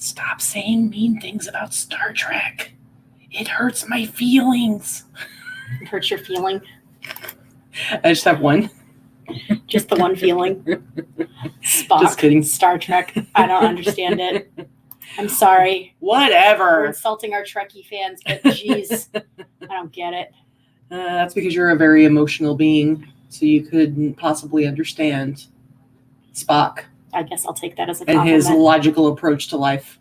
Stop saying mean things about Star Trek. It hurts my feelings. It hurts your feeling. I just have one. Just the one feeling. Spock. Just kidding. Star Trek. I don't understand it. I'm sorry. Whatever. We're insulting our Trekkie fans, but geez, I don't get it. That's because you're a very emotional being, so you couldn't possibly understand Spock. I guess I'll take that as a and compliment. his logical approach to life.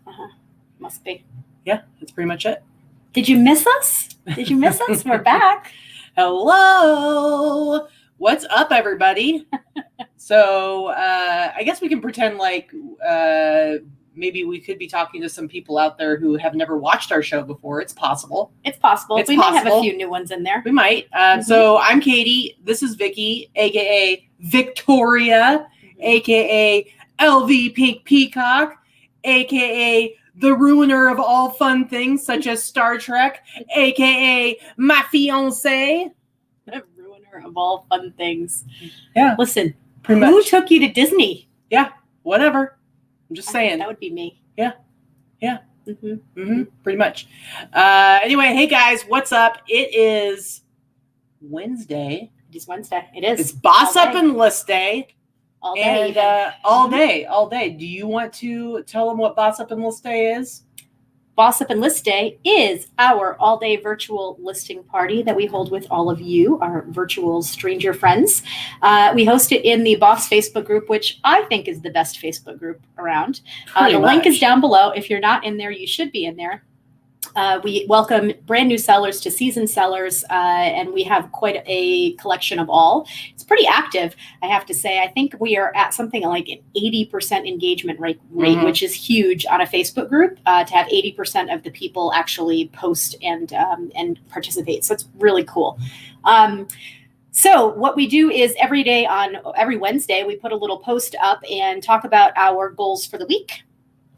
Must be. Yeah, that's pretty much it. Did you miss us? Did you miss us? We're back. Hello. What's up, everybody? So I guess we can pretend like maybe we could be talking to some people out there who have never watched our show before. It's possible. It's possible. We might have a few new ones in there. We might. So I'm Katie. This is Vicky, a.k.a. Victoria, a.k.a. LV Pink Peacock, a.k.a. the ruiner of all fun things such as Star Trek, a.k.a. my fiancé. The ruiner of all fun things. Yeah. Listen, pretty who much. took you to Disney? Yeah, whatever. I'm just saying. That would be me. Yeah. Yeah. Mm-hmm. Pretty much. Anyway, hey guys, what's up? It is Wednesday. It is Wednesday. It is. It's Boss Up and List Day. All day. And all day. Do you want to tell them what Boss Up and List Day is? Boss Up and List Day is our all-day virtual listing party that we hold with all of you, our virtual stranger friends. We host it in the Boss Facebook group, which I think is the best Facebook group around. The link is down below. If you're not in there, you should be in there. We welcome brand new sellers to seasoned sellers, and we have quite a collection of all. It's pretty active, I have to say. I think we are at something like an 80% engagement rate, which is huge on a Facebook group, to have 80% of the people actually post and participate. So it's really cool. So what we do is every Wednesday, we put a little post up and talk about our goals for the week.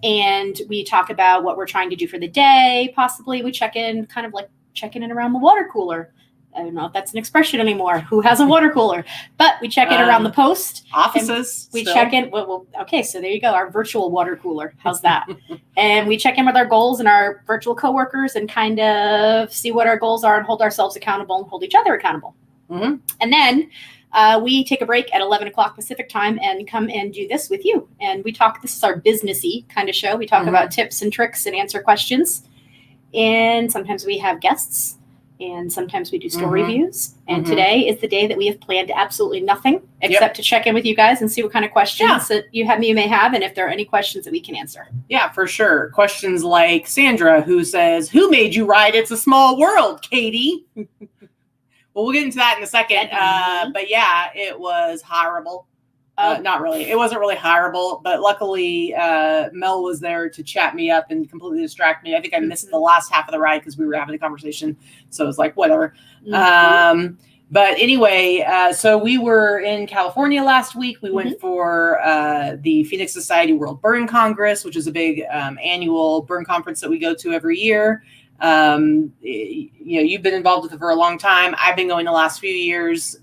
And we talk about what we're trying to do for the day. Possibly we check in around the water cooler. I don't know if that's an expression anymore. Who has a water cooler? But we check in around the post. Offices. We check in. Well, okay, so there you go. Our virtual water cooler. How's that? And we check in with our goals and our virtual coworkers and kind of see what our goals are and hold ourselves accountable and hold each other accountable. And then we take a break at 11 o'clock Pacific time and come and do this with you. And we talk, this is our businessy kind of show. We talk about tips and tricks and answer questions. And sometimes we have guests and sometimes we do store reviews. And today is the day that we have planned absolutely nothing except to check in with you guys and see what kind of questions that you may have. And if there are any questions that we can answer. Yeah, for sure. Questions like Sandra, who says, who made you write It's a Small World, Katie? Well, we'll get into that in a second. But yeah, it was horrible. Not really. It wasn't really horrible, but luckily Mel was there to chat me up and completely distract me. I think I missed the last half of the ride because we were having a conversation. So it was like, whatever. But anyway, so we were in California last week. We went for the Phoenix Society World Burn Congress, which is a big annual burn conference that we go to every year. You've been involved with it for a long time. I've been going the last few years,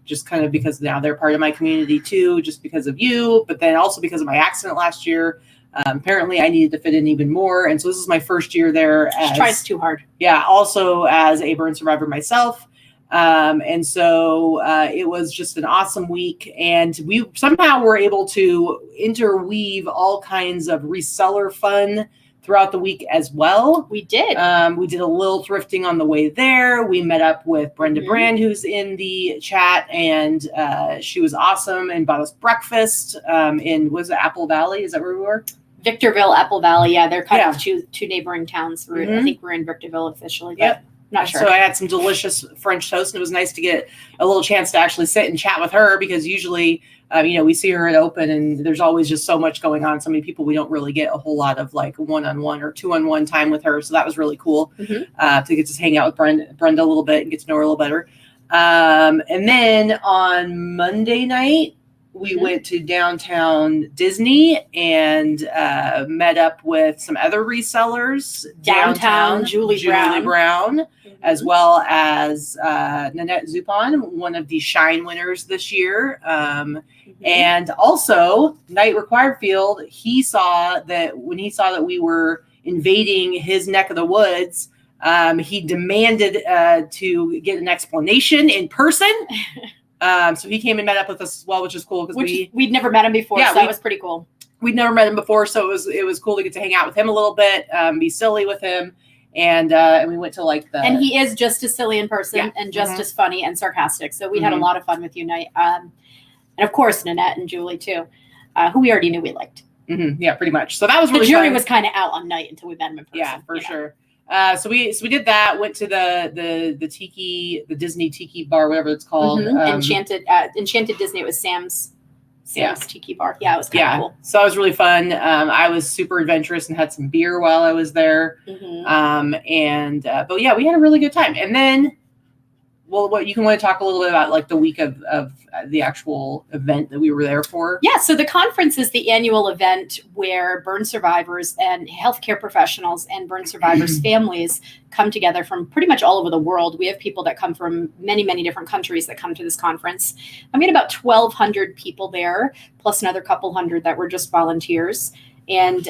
just kind of because now they're part of my community too, just because of you, but then also because of my accident last year. Apparently I needed to fit in even more. And so this is my first year there. She tries too hard. Yeah. Also as a burn survivor myself. And so it was just an awesome week. And we somehow were able to interweave all kinds of reseller fun throughout the week as well. We did. We did a little thrifting on the way there. We met up with Brenda Brand, who's in the chat, and she was awesome and bought us breakfast was it Apple Valley? Is that where we were? Victorville, Apple Valley. Yeah, they're kind of two neighboring towns. I think we're in Victorville officially. But not sure. So I had some delicious French toast, and it was nice to get a little chance to actually sit and chat with her because usually we see her at open and there's always just so much going on. So many people, we don't really get a whole lot of like one-on-one or two-on-one time with her. So that was really cool to get to hang out with Brenda a little bit and get to know her a little better. And then on Monday night, We went to downtown Disney and met up with some other resellers. Downtown Julie Brown, as well as Nanette Zupon, one of the Shine winners this year. And also, Knight Required-Field, when he saw that we were invading his neck of the woods, he demanded to get an explanation in person. So he came and met up with us as well, which is cool because we'd never met him before. So that was pretty cool. We'd never met him before, so it was cool to get to hang out with him a little bit, be silly with him, and we went to and he is just as silly in person and just as funny and sarcastic. So we had a lot of fun with you, Knight, and of course Nanette and Julie too, who we already knew we liked. Yeah, pretty much. So that was really the jury fun. was kind of out on Knight until we met him in person. Yeah, for sure. So we did that. Went to the Disney Tiki bar, whatever it's called. Enchanted Disney. It was Sam's Tiki bar. Yeah, it was kind of cool. So that was really fun. I was super adventurous and had some beer while I was there. But yeah, we had a really good time. And then, what you can want to talk a little bit about like the week of the actual event that we were there for. Yeah, so the conference is the annual event where burn survivors and healthcare professionals and burn survivors' families come together from pretty much all over the world. We have people that come from many, many different countries that come to this conference. I mean, about 1,200 people there, plus another couple hundred that were just volunteers. And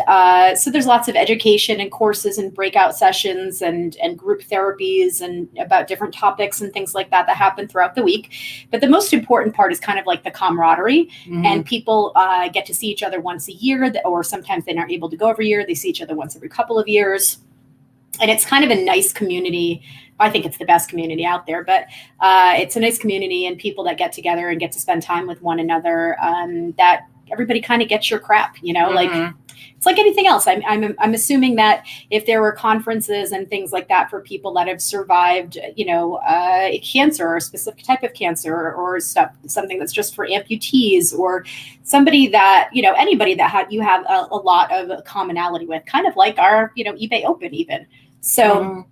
so there's lots of education and courses and breakout sessions and group therapies and about different topics and things like that happen throughout the week. But the most important part is kind of like the camaraderie, and people get to see each other once a year, or sometimes they're not able to go every year. They see each other once every couple of years. And it's kind of a nice community. I think it's the best community out there, but it's a nice community and people that get together and get to spend time with one another, that everybody kind of gets your crap, like it's like anything else. I'm assuming that if there were conferences and things like that for people that have survived, cancer or a specific type of cancer or something that's just for amputees or somebody that, anybody that you have a lot of commonality with, kind of like our, eBay Open even. So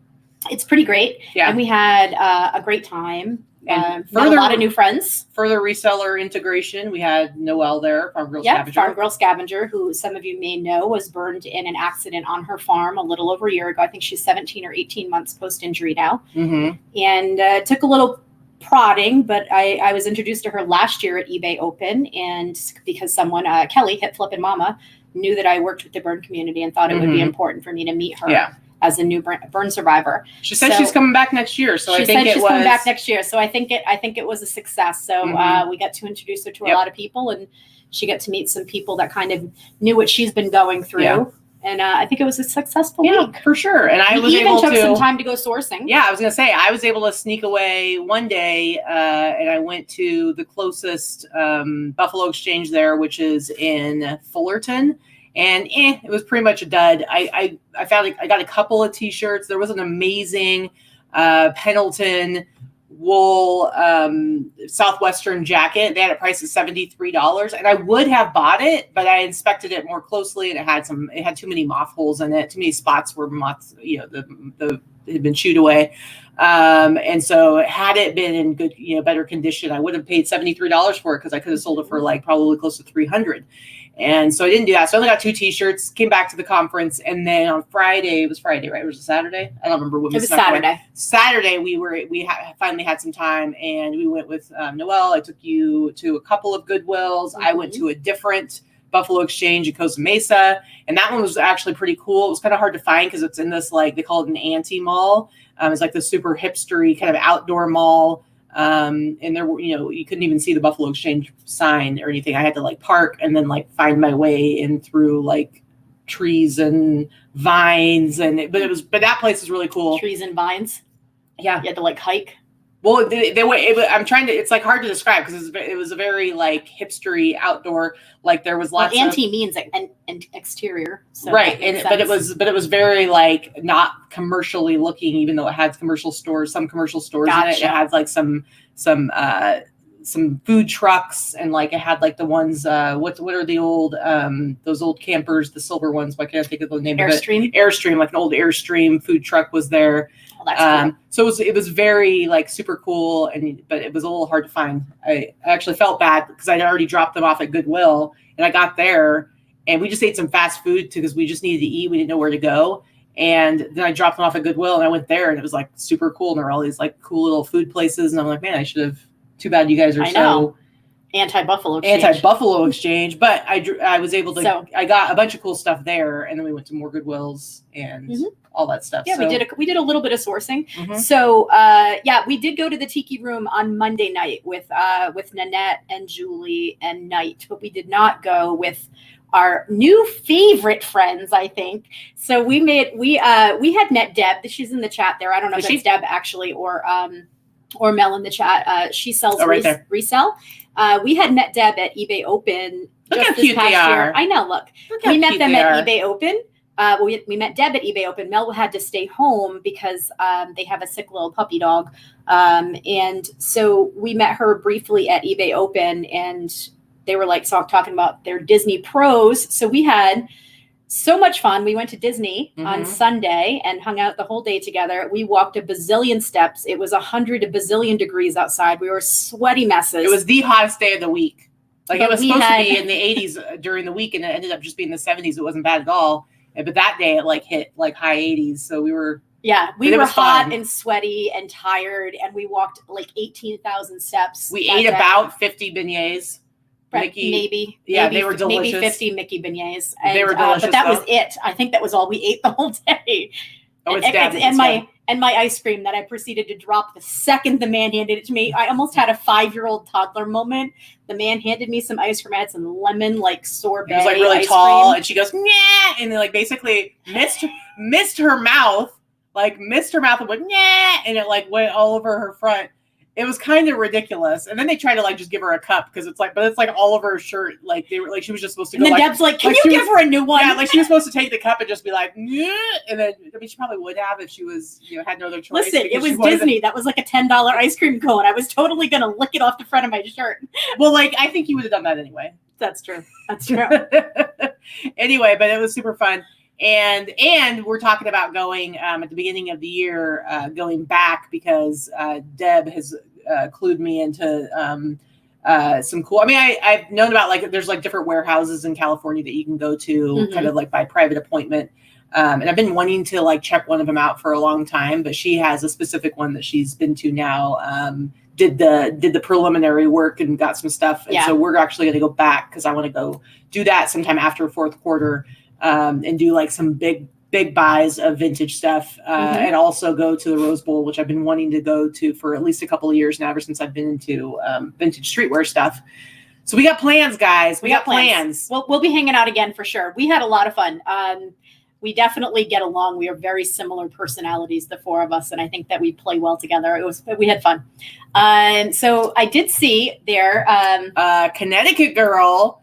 it's pretty great. Yeah. And we had a great time. And a lot of new friends. Further reseller integration. We had Noelle there, Farm Girl Scavenger. Farm Girl Scavenger, who some of you may know was burned in an accident on her farm a little over a year ago. I think she's 17 or 18 months post-injury now. And took a little prodding, but I was introduced to her last year at eBay Open, and because someone, Kelly, Hip Flippin' Mama, knew that I worked with the burn community and thought it would be important for me to meet her. Yeah. As a new burn survivor. She said she's coming back next year. So I think she's coming back next year. So I think it was a success. So we got to introduce her to a lot of people, and she got to meet some people that kind of knew what she's been going through. Yeah. And I think it was a successful week. For sure. And I was even able took to some time to go sourcing. Yeah, I was going to say, I was able to sneak away one day, and I went to the closest Buffalo Exchange there, which is in Fullerton. And it was pretty much a dud. I found like I got a couple of t-shirts. There was an amazing Pendleton wool Southwestern jacket. They had a price of $73, and I would have bought it, but I inspected it more closely, and it had too many moth holes in it. Too many spots where moths, it had been chewed away. And so had it been in good, better condition, I would have paid $73 for it, because I could have sold it for like probably close to $300. And so I didn't do that. So I only got 2 t-shirts, came back to the conference. And then on Friday, it was Friday, right? Or was it Saturday? I don't remember when it was Saturday. Saturday, we finally had some time, and we went with Noelle. I took you to a couple of Goodwills. I went to a different Buffalo Exchange in Costa Mesa. And that one was actually pretty cool. It was kind of hard to find because it's in this, like, they call it an anti-mall. It's like the super hipstery kind of outdoor mall. And there were, you couldn't even see the Buffalo Exchange sign or anything. I had to like park and then like find my way in through like trees and vines. But that place is really cool. Trees and vines. Yeah. You had to like hike. Well, it's like hard to describe because it was a very like hipstery outdoor, like there was lots anti means an exterior. So right. But it was very like not commercially looking, even though it had some commercial stores in it. It had like some food trucks, and like it had like the ones, what are the old, those old campers, the silver ones. Why can't I think of the name of it? Airstream, like an old Airstream food truck was there. Oh, that's cool. So it was very like super cool, but it was a little hard to find. I actually felt bad because I'd already dropped them off at Goodwill, and I got there and we just ate some fast food because we just needed to eat. We didn't know where to go. And then I dropped them off at Goodwill and I went there and it was like super cool. And there were all these like cool little food places. And I'm like, man, I should have, too bad you guys are so anti-buffalo exchange. But I was able to, I got a bunch of cool stuff there. And then we went to more Goodwills and all that stuff. Yeah, so, we did a little bit of sourcing. So we did go to the Tiki Room on Monday night with Nanette and Julie and Knight, but we did not go with our new favorite friends, I think. So we had met Deb. She's in the chat there. I don't know if it's Deb actually or Mel in the chat. She sells resell. We had met Deb at eBay Open just this past year. I know. Look we met them at eBay Open. We met Deb at eBay Open. Mel had to stay home because they have a sick little puppy dog. And so we met her briefly at eBay Open, and they were like talking about their Disney pros. So we had so much fun. We went to Disney on Sunday and hung out the whole day together. We walked a bazillion steps. It was 100 a bazillion degrees outside. We were sweaty messes. It was the hottest day of the week. Like it was supposed to be in the 80s during the week, and it ended up just being the 70s. It wasn't bad at all. But that day it like hit like high 80s. So we were hot and sweaty and tired, and we walked like 18,000 steps. We ate about 50 beignets. Maybe they were delicious. Maybe 50 Mickey beignets. And, they were delicious. But that was it. I think that was all we ate the whole day. Oh, and my ice cream that I proceeded to drop the second the man handed it to me. I almost had a 5-year-old toddler moment. The man handed me some ice cream. I had some lemon like sorbet. It was like really tall, and she goes, "Nah," and then like basically missed her mouth, and went, "Nah," and it like went all over her front. It was kind of ridiculous. And then they tried to like just give her a cup because it's like all over her shirt. Like they were like, she was just supposed to go. And then Deb's like, can you give her a new one? Yeah, like she was supposed to take the cup and just be like, yeah. And then she probably would have if she was, had no other choice. Listen, it was Disney. That was like a $10 ice cream cone. I was totally gonna lick it off the front of my shirt. Well, like I think you would have done that anyway. That's true. That's true. Anyway, but it was super fun. And we're talking about going at the beginning of the year, going back because Deb has clued me into some cool. I mean, I've known about like there's like different warehouses in California that you can go to kind of like by private appointment. And I've been wanting to like check one of them out for a long time, but she has a specific one that she's been to now. Did the preliminary work and got some stuff. And so we're actually going to go back because I want to go do that sometime after fourth quarter. And do like some big buys of vintage stuff and also go to the Rose Bowl, which I've been wanting to go to for at least a couple of years now, ever since I've been into vintage streetwear stuff. So we got plans, guys. We got plans. We'll be hanging out again for sure. We had a lot of fun. We definitely get along. We are very similar personalities, the four of us, and I think that we play well together. We had fun. So I did see there Connecticut girl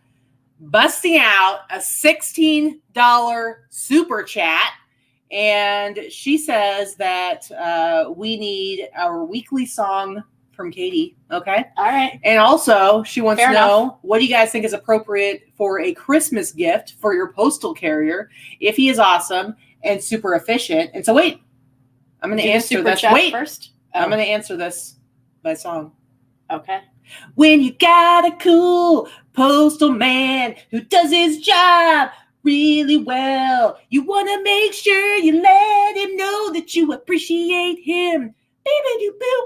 busting out a $16 super chat. And she says that we need our weekly song from Katie. Okay. All right. And also she wants to know, what do you guys think is appropriate for a Christmas gift for your postal carrier if he is awesome and super efficient? And so wait, I'm going to answer this. Wait, first. I'm going to answer this by song. Okay. When you got a cool postal man who does his job really well, you want to make sure you let him know that you appreciate him.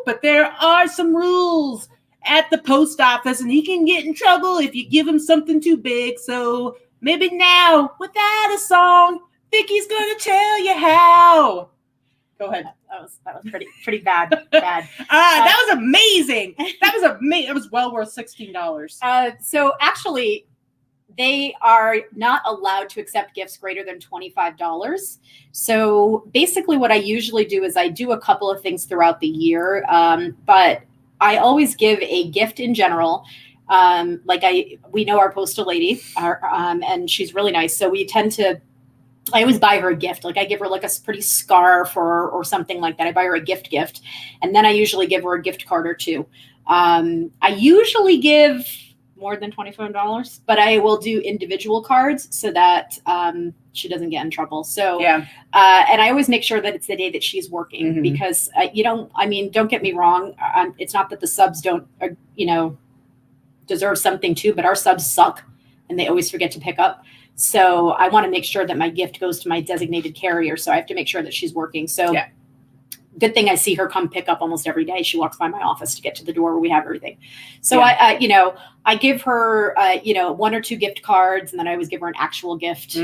But there are some rules at the post office, and he can get in trouble if you give him something too big. So maybe now, without a song, Vicky's going to tell you how. Go ahead. That was pretty bad. That was amazing. That was amazing. It was well worth $16. So actually, they are not allowed to accept gifts greater than $25. So basically, what I usually do is I do a couple of things throughout the year, but I always give a gift in general. We know our postal lady, and she's really nice. So we tend to. I always buy her a gift. Like I give her like a pretty scarf or something like that. I buy her a gift, and then I usually give her a gift card or two. I usually give more than $25, but I will do individual cards so that she doesn't get in trouble. So, and I always make sure that it's the day that she's working because don't get me wrong. It's not that the subs don't, deserve something too, but our subs suck and they always forget to pick up. So I want to make sure that my gift goes to my designated carrier. So I have to make sure that she's working. So good thing I see her come pick up almost every day. She walks by my office to get to the door where we have everything. So I give her, 1 or 2 gift cards, and then I always give her an actual gift.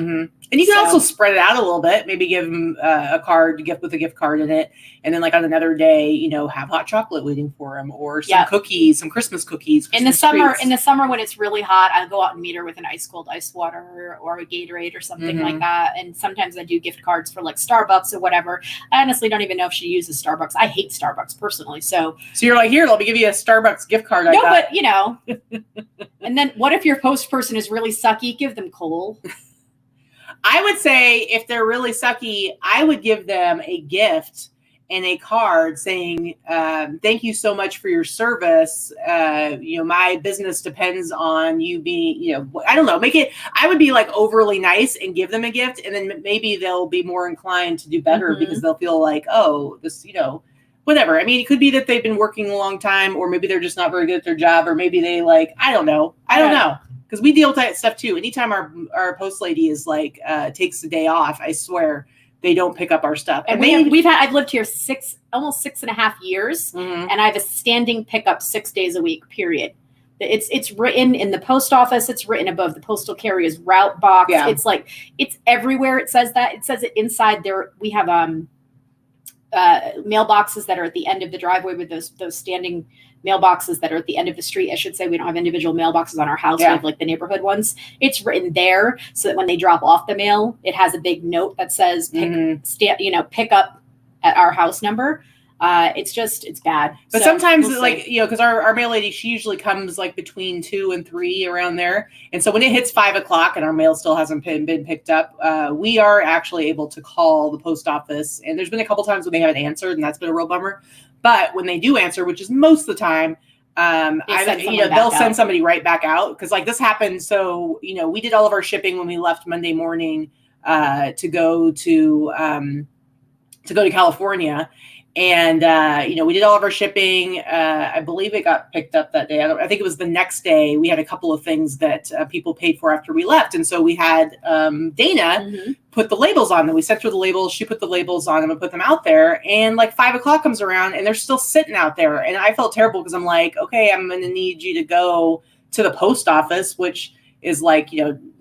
And you can also spread it out a little bit. Maybe give them a card gift with a gift card in it. And then like on another day, have hot chocolate waiting for them or some cookies, some Christmas cookies. In the summer when it's really hot, I'll go out and meet her with an ice cold ice water or a Gatorade or something like that. And sometimes I do gift cards for like Starbucks or whatever. I honestly don't even know if she uses Starbucks. I hate Starbucks personally. So you're like, here, let me give you a Starbucks gift card. And then what if your post person is really sucky? Give them coal. I would say if they're really sucky, I would give them a gift and a card saying, thank you so much for your service. My business depends on you being, I don't know, I would be like overly nice and give them a gift. And then maybe they'll be more inclined to do better because they'll feel like, oh, this, whatever. I mean, it could be that they've been working a long time, or maybe they're just not very good at their job, or maybe they I don't know. Because we deal with that stuff too. Anytime our post lady is takes the day off, I swear they don't pick up our stuff. And I've lived here almost 6.5 years, and I have a standing pickup 6 days a week, period. It's written in the post office. It's written above the postal carrier's route box. Yeah. It's everywhere. It says that. It says it inside there. We have mailboxes that are at the end of the driveway with those standing mailboxes that are at the end of the street. I should say we don't have individual mailboxes on our house. We have the neighborhood ones. It's written there so that when they drop off the mail, it has a big note that says pick up at our house number. It's bad. But sometimes because our mail lady, she usually comes between 2 and 3 around there. And so when it hits 5 o'clock and our mail still hasn't been picked up, we are actually able to call the post office. And there's been a couple times when they haven't answered, and that's been a real bummer. But when they do answer, which is most of the time, they'll send somebody right back out. Because this happened. So, we did all of our shipping when we left Monday morning to go to California. And, we did all of our shipping. I believe it got picked up that day. I think it was the next day. We had a couple of things that people paid for after we left. And so we had Dana put the labels on them. We sent her the labels. She put the labels on them and put them out there. And 5 o'clock comes around and they're still sitting out there. And I felt terrible because I'm like, okay, I'm going to need you to go to the post office, which is a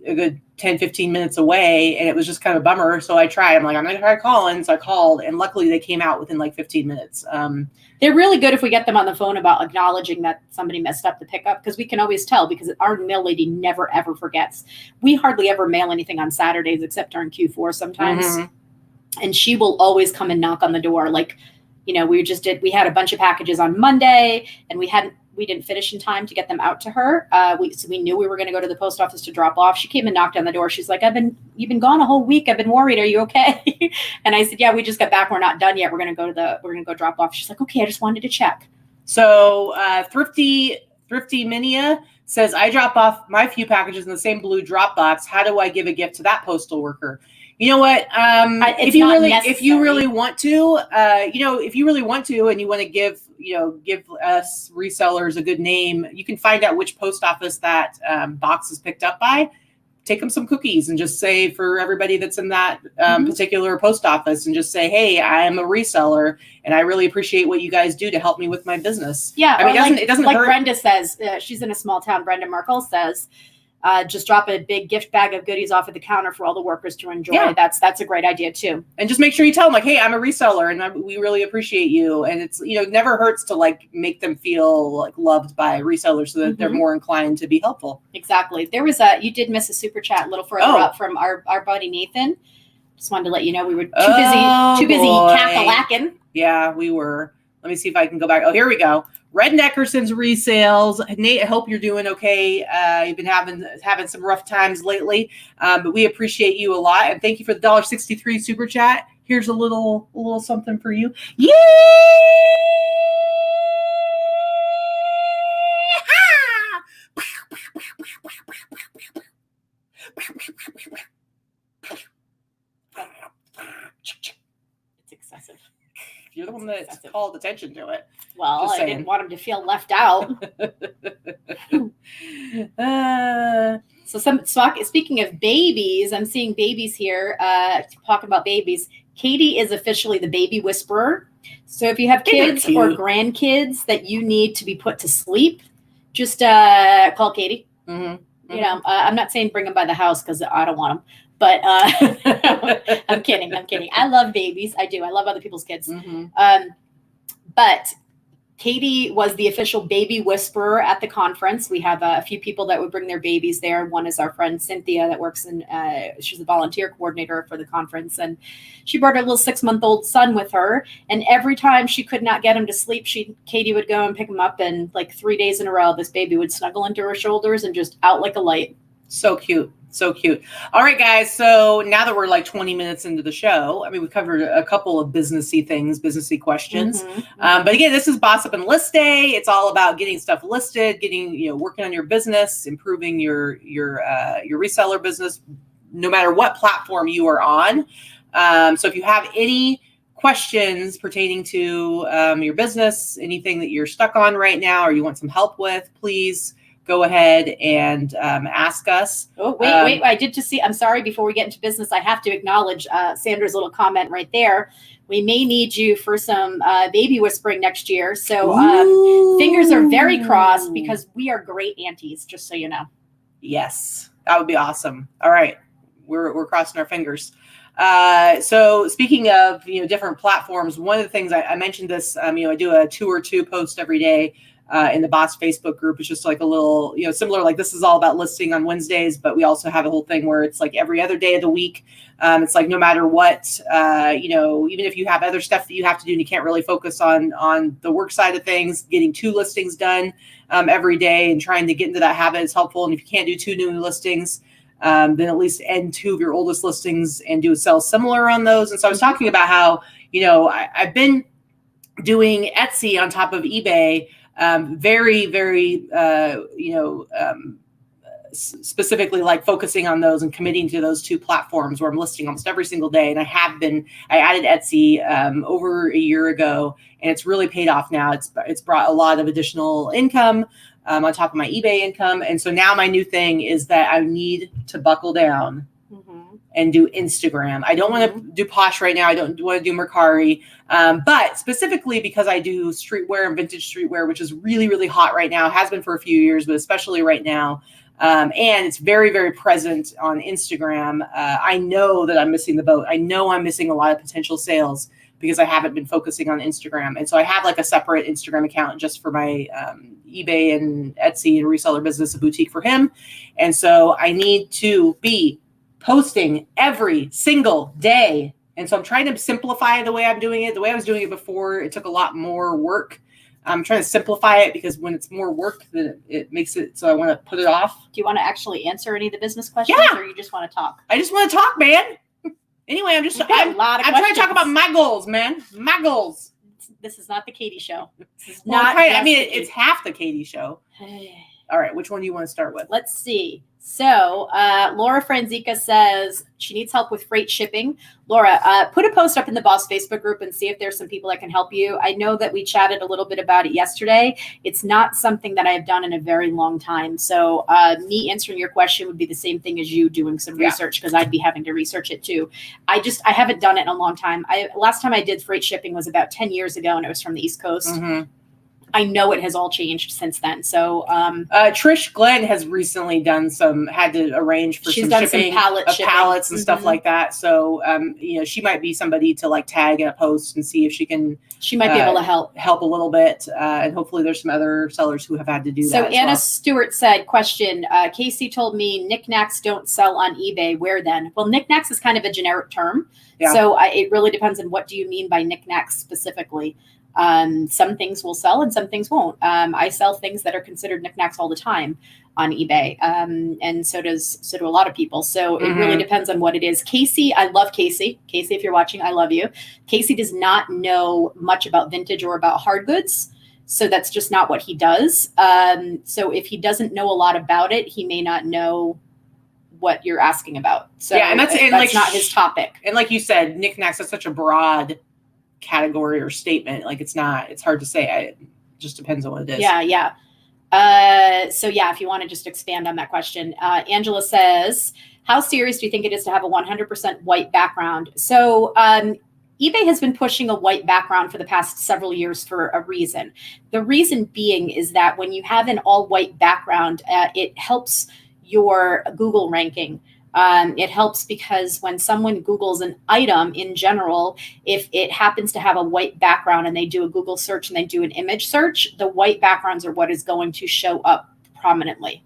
good 10, 15 minutes away. And it was just kind of a bummer. So I tried. I'm like, I'm going to try calling. So I called, and luckily they came out within 15 minutes. They're really good if we get them on the phone about acknowledging that somebody messed up the pickup, because we can always tell, because our mail lady never, ever forgets. We hardly ever mail anything on Saturdays except during Q4 sometimes. And she will always come and knock on the door. We had a bunch of packages on Monday, and we didn't finish in time to get them out to her. So we knew we were going to go to the post office to drop off. She came and knocked on the door. She's like, you've been gone a whole week. I've been worried. Are you okay? And I said, yeah, we just got back. We're not done yet. We're going to go drop off. She's like, okay, I just wanted to check. So Thrifty Minia says, I drop off my few packages in the same blue drop box. How do I give a gift to that postal worker? You know what? If you really want to, and you want to give us resellers a good name, you can find out which post office that box is picked up by. Take them some cookies and just say, for everybody that's in that particular post office, and just say, hey, I am a reseller and I really appreciate what you guys do to help me with my business. Yeah. I mean, it doesn't like hurt. Brenda says, she's in a small town. Brenda Merkel says, just drop a big gift bag of goodies off at the counter for all the workers to enjoy. Yeah. That's a great idea too. And just make sure you tell them hey, I'm a reseller and we really appreciate you. And it's, it never hurts to make them feel loved by resellers so that they're more inclined to be helpful. Exactly. There was you did miss a super chat a little further up from our buddy Nathan. Just wanted to let you know we were too busy cackalaacking. Yeah, we were. Let me see if I can go back. Oh, here we go. Red Neckerson's resales. Nate, I hope you're doing okay. You've been having some rough times lately, but we appreciate you a lot. And thank you for the $1.63 super chat. Here's a little something for you. Yeah! You're the one that's called attention to it. Well, I didn't want him to feel left out. Speaking of babies, I'm seeing babies here. Talking about babies, Katie is officially the baby whisperer. So if you have kids or grandkids that you need to be put to sleep, just call Katie. Mm-hmm. You know, I'm not saying bring them by the house because I don't want them. But I'm kidding. I love babies. I do. I love other people's kids. Mm-hmm. But Katie was the official baby whisperer at the conference. We have a few people that would bring their babies there. One is our friend Cynthia that works in, she's the volunteer coordinator for the conference. And she brought her little 6-month-old son with her. And every time she could not get him to sleep, Katie would go and pick him up. And like 3 days in a row, this baby would snuggle into her shoulders and just out like a light. So cute. So cute. All right, guys. So now that we're like 20 minutes into the show, I mean, we covered a couple of businessy things, businessy questions. But again, this is Boss Up and List Day. It's all about getting stuff listed, working on your business, improving your reseller business, no matter what platform you are on. So if you have any questions pertaining to your business, anything that you're stuck on right now, or you want some help with, please go ahead and ask us. Oh, wait. I did just see, I'm sorry, before we get into business, I have to acknowledge Sandra's little comment right there. We may need you for some baby whispering next year. So fingers are very crossed because we are great aunties, just so you know. Yes, that would be awesome. All right. We're crossing our fingers. So speaking of, different platforms, one of the things I mentioned this, I do a 2 or 2 post every day in the Boss Facebook group. It's just like a little, similar, like this is all about listing on Wednesdays, but we also have a whole thing where it's like every other day of the week. It's like no matter what, even if you have other stuff that you have to do and you can't really focus on the work side of things, getting 2 listings done every day and trying to get into that habit is helpful. And if you can't do 2 new listings, then at least end 2 of your oldest listings and do a sell similar on those. And so I was talking about how, I've been doing Etsy on top of eBay, very, very, specifically like focusing on those and committing to those 2 platforms where I'm listing almost every single day. And I added Etsy over a year ago, and it's really paid off now. It's brought a lot of additional income on top of my eBay income. And so now my new thing is that I need to buckle down and do Instagram. I don't want to do Posh right now. I don't want to do Mercari. But specifically because I do streetwear and vintage streetwear, which is really, really hot right now, has been for a few years, but especially right now. And it's very, very present on Instagram. I know that I'm missing the boat. I know I'm missing a lot of potential sales because I haven't been focusing on Instagram. And so I have like a separate Instagram account just for my eBay and Etsy and reseller business, A Boutique for Him. And so I need to be posting every single day. And so I'm trying to simplify the way I'm doing it. The way I was doing it before, it took a lot more work. I'm trying to simplify it because when it's more work, then it makes it so I want to put it off. Do you want to actually answer any of the business questions or you just want to talk? I just want to talk, man. Anyway, I'm trying to talk about my goals, man. My goals. This is not the Katie show. It's half the Katie show. All right, which one do you want to start with? Let's see. So Laura Franzica says she needs help with freight shipping. Laura, put a post up in the Boss Facebook group and see if there's some people that can help you. I know that we chatted a little bit about it yesterday. It's not something that I have done in a very long time. So me answering your question would be the same thing as you doing some research because I'd be having to research it too. I haven't done it in a long time. Last time I did freight shipping was about 10 years ago and it was from the East Coast. Mm-hmm. I know it has all changed since then. So Trish Glenn has recently had to arrange for some shipping of pallets and stuff like that. So, she might be somebody to like tag in a post and see if she might be able to help a little bit. And hopefully there's some other sellers who have had to do that. So Anna Stewart said, question, Casey told me knickknacks don't sell on eBay. Where then? Well, knickknacks is kind of a generic term. Yeah. So it really depends on what do you mean by knickknacks specifically. Some things will sell and some things won't. I sell things that are considered knickknacks all the time on eBay. And so do a lot of people. So it really depends on what it is. Casey, I love Casey. Casey, if you're watching, I love you. Casey does not know much about vintage or about hard goods. So that's just not what he does. So if he doesn't know a lot about it, he may not know what you're asking about. So and that's not his topic. And like you said, knickknacks is such a broad category or statement. Like it's hard to say. It just depends on what it is. Yeah. So yeah, if you want to just expand on that question, Angela says, how serious do you think it is to have a 100% white background? So eBay has been pushing a white background for the past several years for a reason. The reason being is that when you have an all white background, it helps your Google ranking. It helps because when someone Googles an item in general, if it happens to have a white background and they do a Google search and they do an image search, the white backgrounds are what is going to show up prominently.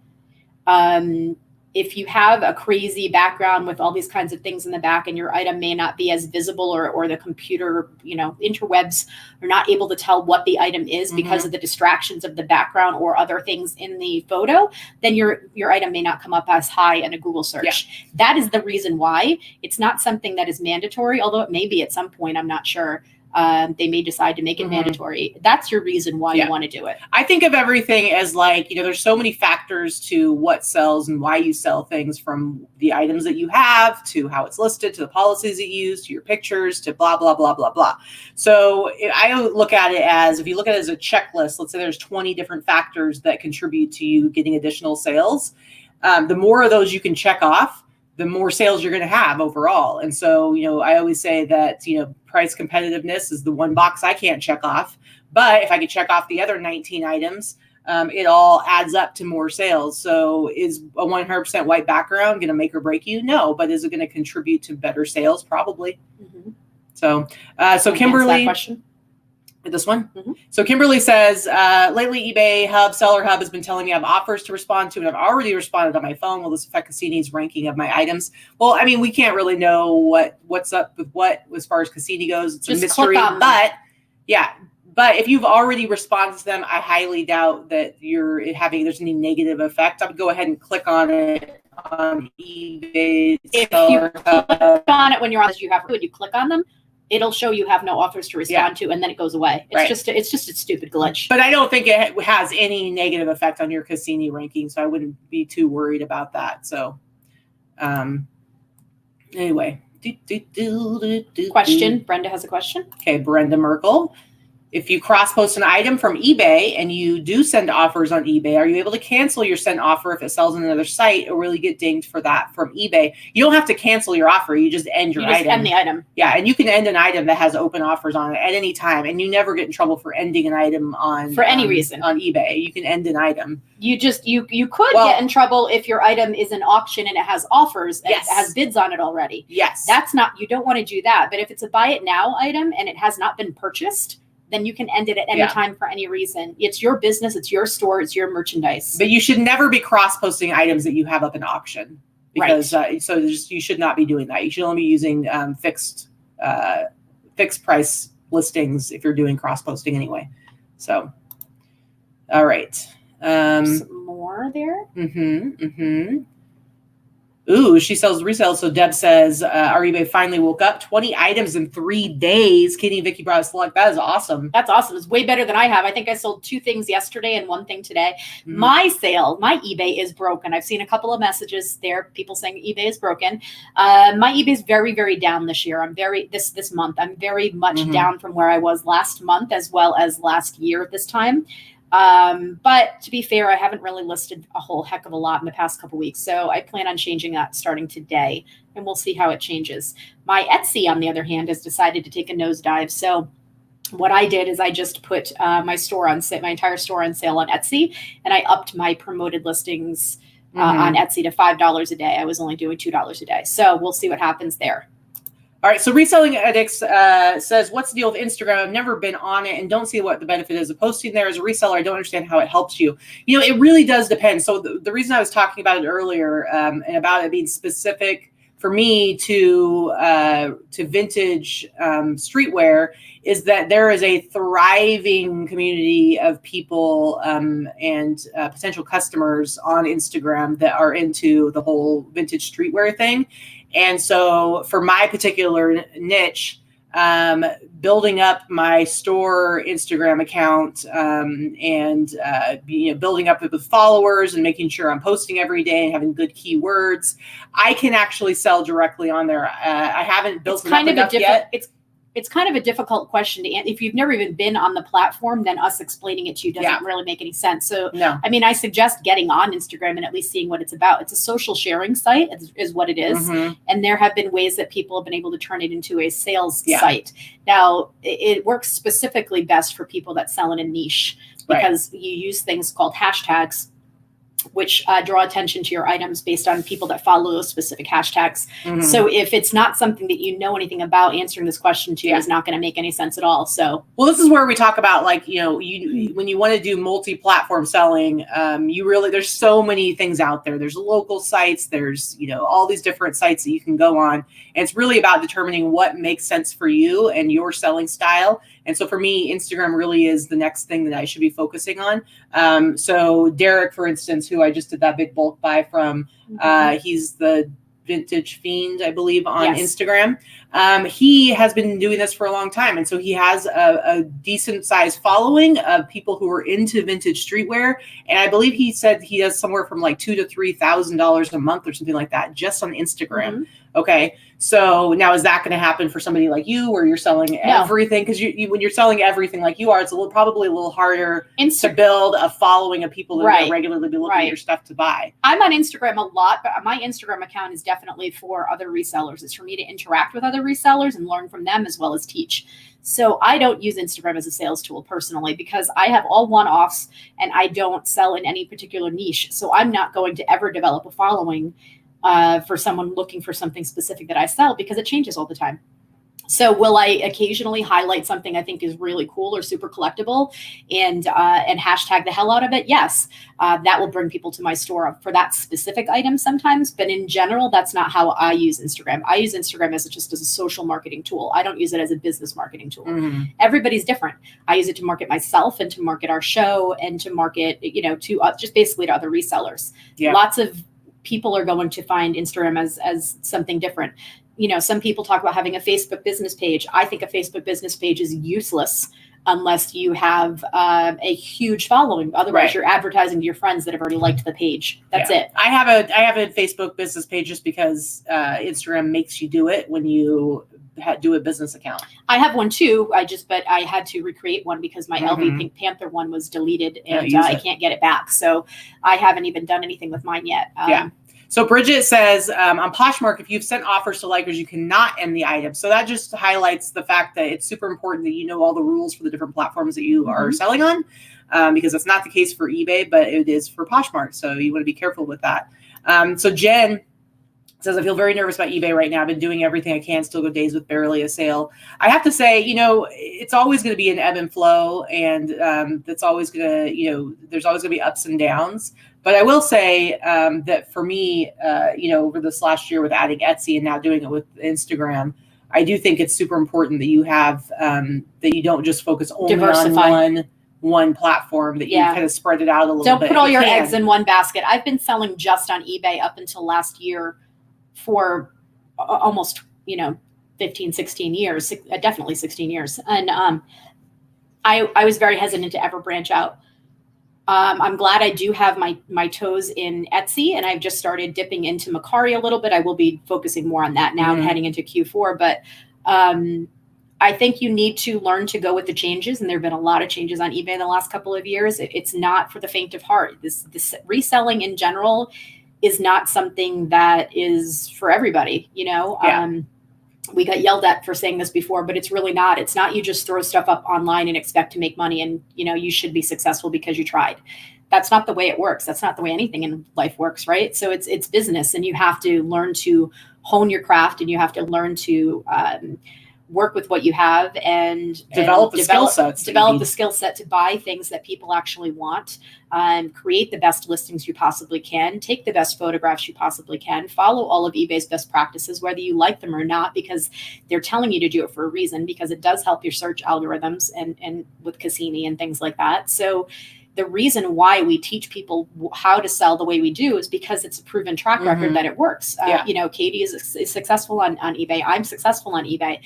If you have a crazy background with all these kinds of things in the back and your item may not be as visible or the computer, interwebs are not able to tell what the item is because of the distractions of the background or other things in the photo, then your item may not come up as high in a Google search. Yeah. That is the reason why. It's not something that is mandatory, although it may be at some point, I'm not sure. They may decide to make it mandatory. That's your reason why you want to do it. I think of everything as like, there's so many factors to what sells and why you sell things, from the items that you have to how it's listed, to the policies that you use, to your pictures, to blah, blah, blah, blah, blah. So I look at it as, if you look at it as a checklist, let's say there's 20 different factors that contribute to you getting additional sales. The more of those you can check off, the more sales you're going to have overall. And so, I always say that, price competitiveness is the one box I can't check off. But if I could check off the other 19 items, it all adds up to more sales. So is a 100% white background going to make or break you? No. But is it going to contribute to better sales? Probably. So Kimberly, this one. So Kimberly says, lately eBay Seller Hub has been telling me I have offers to respond to, and I've already responded on my phone. Will this affect Cassini's ranking of my items? Well, I mean, we can't really know what's up with what as far as Cassini goes. It's just a mystery. But if you've already responded to them, I highly doubt that there's any negative effect. I would go ahead and click on it on eBay. If you click on it when you're on this, when you click on them, it'll show you have no offers to respond to, and then it goes away. It's just a stupid glitch. But I don't think it has any negative effect on your Cassini ranking, so I wouldn't be too worried about that. So, anyway. Question. Brenda has a question. Okay, Brenda Merkel. If you cross-post an item from eBay and you do send offers on eBay, are you able to cancel your sent offer if it sells on another site, or will you get dinged for that from eBay? You don't have to cancel your offer. You just end your item. You just end the item. Yeah, and you can end an item that has open offers on it at any time, and you never get in trouble for ending an item for any reason on eBay. You can end an item. You could get in trouble if your item is an auction and it has offers and it has bids on it already. Yes. You don't want to do that. But if it's a buy it now item and it has not been purchased, then you can end it at any time for any reason. It's your business, it's your store, it's your merchandise. But you should never be cross-posting items that you have up in auction, because you should not be doing that. You should only be using fixed price listings if you're doing cross-posting anyway. So, all right. Some more there. Ooh, she sells resale. So Deb says, our eBay finally woke up. 20 items in 3 days. Kitty and Vicky brought us luck. That is awesome. That's awesome. It's way better than I have. I think I sold 2 things yesterday and 1 thing today. My eBay is broken. I've seen a couple of messages there, people saying eBay is broken. My eBay is very, very down this year. This month. I'm very much down from where I was last month as well as last year at this time. But to be fair, I haven't really listed a whole heck of a lot in the past couple weeks. So I plan on changing that starting today, and we'll see how it changes. My Etsy, on the other hand, has decided to take a nosedive. So what I did is I just put my entire store on sale on Etsy, and I upped my promoted listings on Etsy to $5 a day. I was only doing $2 a day. So we'll see what happens there. All right, so Reselling Addicts says, what's the deal with Instagram? I've never been on it and don't see what the benefit is of posting there. As a reseller, I don't understand how it helps you. It really does depend. So the reason I was talking about it earlier and about it being specific for me to vintage streetwear is that there is a thriving community of people and potential customers on Instagram that are into the whole vintage streetwear thing. And so for my particular niche, building up my store Instagram account and building up it with followers and making sure I'm posting every day and having good keywords, I can actually sell directly on there. I haven't built it up enough yet. it's kind of a difficult question to answer. If you've never even been on the platform, then us explaining it to you doesn't really make any sense. So, No. I mean, I suggest getting on Instagram and at least seeing what it's about. It's a social sharing site is what it is. Mhm. And there have been ways that people have been able to turn it into a sales site. Now, it works specifically best for people that sell in a niche because you use things called hashtags, which draw attention to your items based on people that follow those specific hashtags. Mhm. So if it's not something that you know anything about, answering this question to you is not going to make any sense at all. So, well, this is where we talk about, like, you know, when you want to do multi-platform selling, there's so many things out there. There's local sites, there's, you know, all these different sites that you can go on. And it's really about determining what makes sense for you and your selling style. And so for me, Instagram really is the next thing that I should be focusing on. So Derek, for instance, who I just did that big bulk buy from, he's the Vintage Fiend, I believe, on Instagram. He has been doing this for a long time. And so he has a decent sized following of people who are into vintage streetwear. And I believe he said he does somewhere from like $2,000 to $3,000 a month or something like that, just on Instagram. Okay. So now, is that going to happen for somebody like you, where you're selling everything? Because you when you're selling everything like you are, it's probably a little harder to build a following of people that are regularly be looking at your stuff to buy. I'm on Instagram a lot, but my Instagram account is definitely for other resellers. It's for me to interact with other resellers and learn from them as well as teach. So I don't use Instagram as a sales tool personally, because I have all one-offs and I don't sell in any particular niche. So I'm not going to ever develop a following for someone looking for something specific that I sell, because it changes all the time. So will I occasionally highlight something I think is really cool or super collectible and hashtag the hell out of it? Yes, that will bring people to my store for that specific item sometimes. But in general, that's not how I use Instagram. I use Instagram just as a social marketing tool. I don't use it as a business marketing tool. Everybody's different. I use it to market myself and to market our show and to market, to just basically to other resellers. Lots of people are going to find Instagram as something different. Some people talk about having a Facebook business page. I think a Facebook business page is useless unless you have a huge following. Otherwise, you're advertising to your friends that have already liked the page. That's it. I have a Facebook business page just because Instagram makes you do it when you do a business account. I have one too. But I had to recreate one because my LV Pink Panther one was deleted and I can't get it back. So I haven't even done anything with mine yet. So Bridget says, on Poshmark, if you've sent offers to likers, you cannot end the item. So that just highlights the fact that it's super important that you know all the rules for the different platforms that you are selling on, because that's not the case for eBay, but it is for Poshmark. So you want to be careful with that. So Jen says, I feel very nervous about eBay right now. I've been doing everything I can, still go days with barely a sale. I have to say, it's always going to be an ebb and flow, and that's always going to, there's always going to be ups and downs. But I will say that for me, over this last year with adding Etsy and now doing it with Instagram, I do think it's super important that you have, that you don't just focus only on one platform, that you kind of spread it out a little bit. Don't put all your eggs in one basket. I've been selling just on eBay up until last year for almost, 15, 16 years, definitely 16 years. And I was very hesitant to ever branch out. I'm glad I do have my toes in Etsy, and I've just started dipping into Mercari a little bit. I will be focusing more on that now heading into Q4. But I think you need to learn to go with the changes, and there have been a lot of changes on eBay in the last couple of years. It's not for the faint of heart. This reselling in general is not something that is for everybody, We got yelled at for saying this before, but it's really not. It's not you just throw stuff up online and expect to make money and, you should be successful because you tried. That's not the way it works. That's not the way anything in life works, right? So it's business, and you have to learn to hone your craft, and you have to learn to work with what you have and develop the skill set to buy things that people actually want, create the best listings you possibly can, take the best photographs you possibly can, follow all of eBay's best practices, whether you like them or not, because they're telling you to do it for a reason, because it does help your search algorithms and with Cassini and things like that. So the reason why we teach people how to sell the way we do is because it's a proven track record that it works. Katie is successful on eBay. I'm successful on eBay.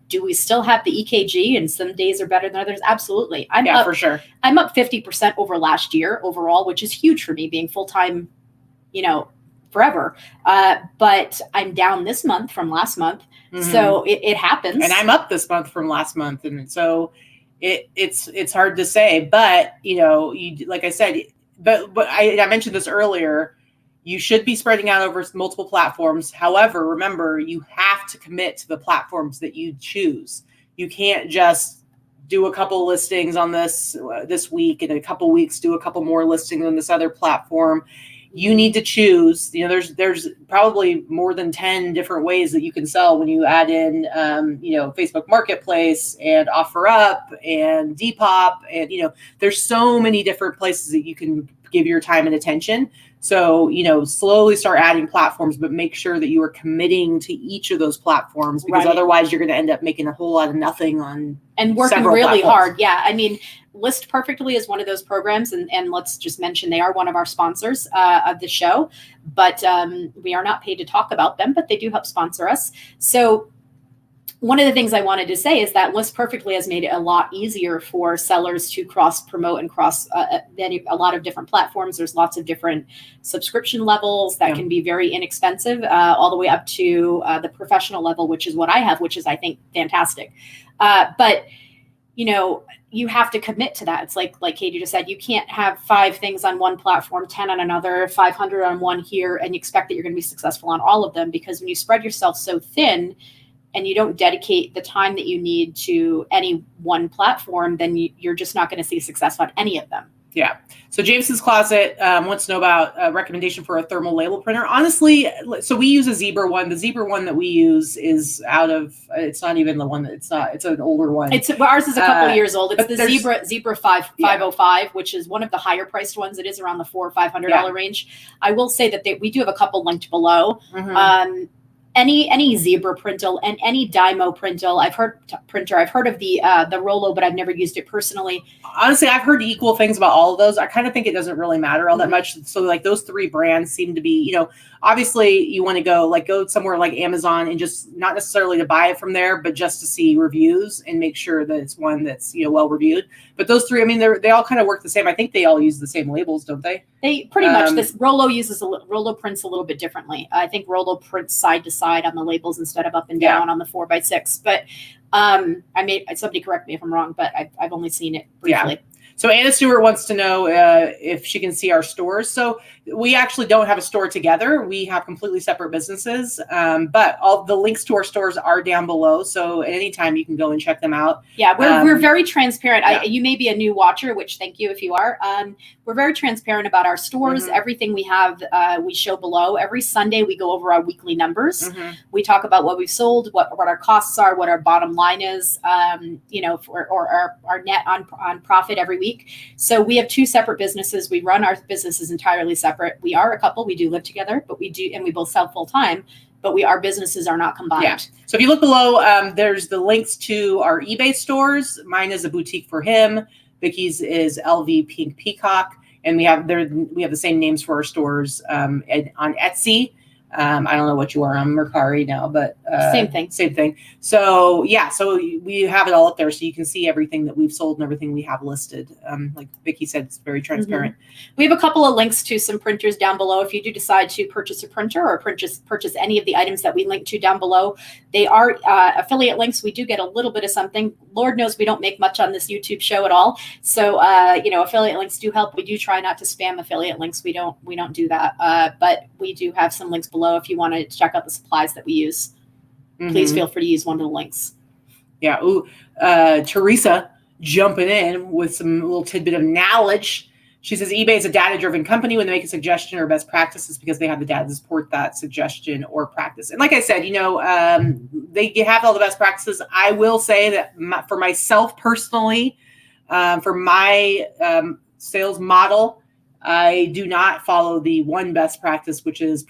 Do we still have the EKG and some days are better than others? Absolutely. For sure. I'm up 50% over last year overall, which is huge for me being full-time, forever. But I'm down this month from last month. So it happens. And I'm up this month from last month. And so it's hard to say, but like I said, but I mentioned this earlier, you should be spreading out over multiple platforms. However, remember, you have to commit to the platforms that you choose. You can't just do a couple listings on this week and in a couple weeks do a couple more listings on this other platform. You need to choose. There's probably more than 10 different ways that you can sell when you add in, Facebook Marketplace and OfferUp and Depop, and there's so many different places that you can give your time and attention. So, slowly start adding platforms, but make sure that you are committing to each of those platforms, because otherwise you're going to end up making a whole lot of nothing on and working really hard. Yeah. I mean, List Perfectly is one of those programs. And let's just mention, they are one of our sponsors of the show, but we are not paid to talk about them, but they do help sponsor us. So one of the things I wanted to say is that List Perfectly has made it a lot easier for sellers to cross promote and cross a lot of different platforms. There's lots of different subscription levels that can be very inexpensive, all the way up to the professional level, which is what I have, which is, I think, fantastic. But you have to commit to that. It's like Katie just said, you can't have 5 things on one platform, 10 on another, 500 on one here, and you expect that you're going to be successful on all of them. Because when you spread yourself so thin, and you don't dedicate the time that you need to any one platform, then you're just not going to see success on any of them. Yeah. So Jameson's Closet wants to know about a recommendation for a thermal label printer. Honestly, so we use a Zebra one. The Zebra one that we use is it's not even the one it's an older one. Ours is a couple of years old. It's the Zebra 505, which is one of the higher priced ones. It is around the $400 or $500 range. I will say that we do have a couple linked below. Any Zebra printer and any Dymo printer. I've heard of the Rollo, but I've never used it personally. Honestly, I've heard equal things about all of those. I kind of think it doesn't really matter all that much. So like those 3 brands seem to be, obviously you want to go somewhere like Amazon and just not necessarily to buy it from there, but just to see reviews and make sure that it's one that's, well reviewed. But those 3, I mean, they all kind of work the same. I think they all use the same labels, don't they? They pretty much. This Rollo prints a little bit differently. I think Rollo prints side to side on the labels instead of up and down on the 4x6. But somebody correct me if I'm wrong, but I've only seen it briefly. Yeah. So Anna Stewart wants to know if she can see our stores. So we actually don't have a store together. We have completely separate businesses, but all the links to our stores are down below. So at any time you can go and check them out. Yeah, we're very transparent. Yeah. You may be a new watcher, which thank you if you are. We're very transparent about our stores. Everything we have, we show below. Every Sunday we go over our weekly numbers. We talk about what we've sold, what our costs are, what our bottom line is, or our net on profit every week. So we have 2 separate businesses. We run our businesses entirely separate. We are a couple. We do live together, but we both sell full time. But our businesses are not combined. Yeah. So if you look below, there's the links to our eBay stores. Mine is A Boutique for Him. Vicky's is LV Pink Peacock, and we have the same names for our stores on Etsy. I don't know what you are on Mercari now, but same thing. So so we have it all up there, so you can see everything that we've sold and everything we have listed. Like Vicky said, it's very transparent. We have a couple of links to some printers down below. If you do decide to purchase a printer or purchase any of the items that we link to down below, they are affiliate links. We do get a little bit of something. Lord knows we don't make much on this YouTube show at all. So affiliate links do help. We do try not to spam affiliate links. We don't do that. But we do have some links below if you want to check out the supplies that we use. Please feel free to use one of the links. Yeah. Ooh, Teresa jumping in with some little tidbit of knowledge. She says eBay is a data-driven company. When they make a suggestion or best practices, because they have the data to support that suggestion or practice. And like I said, they have all the best practices. I will say that for myself personally, for my sales model, I do not follow the one best practice, which is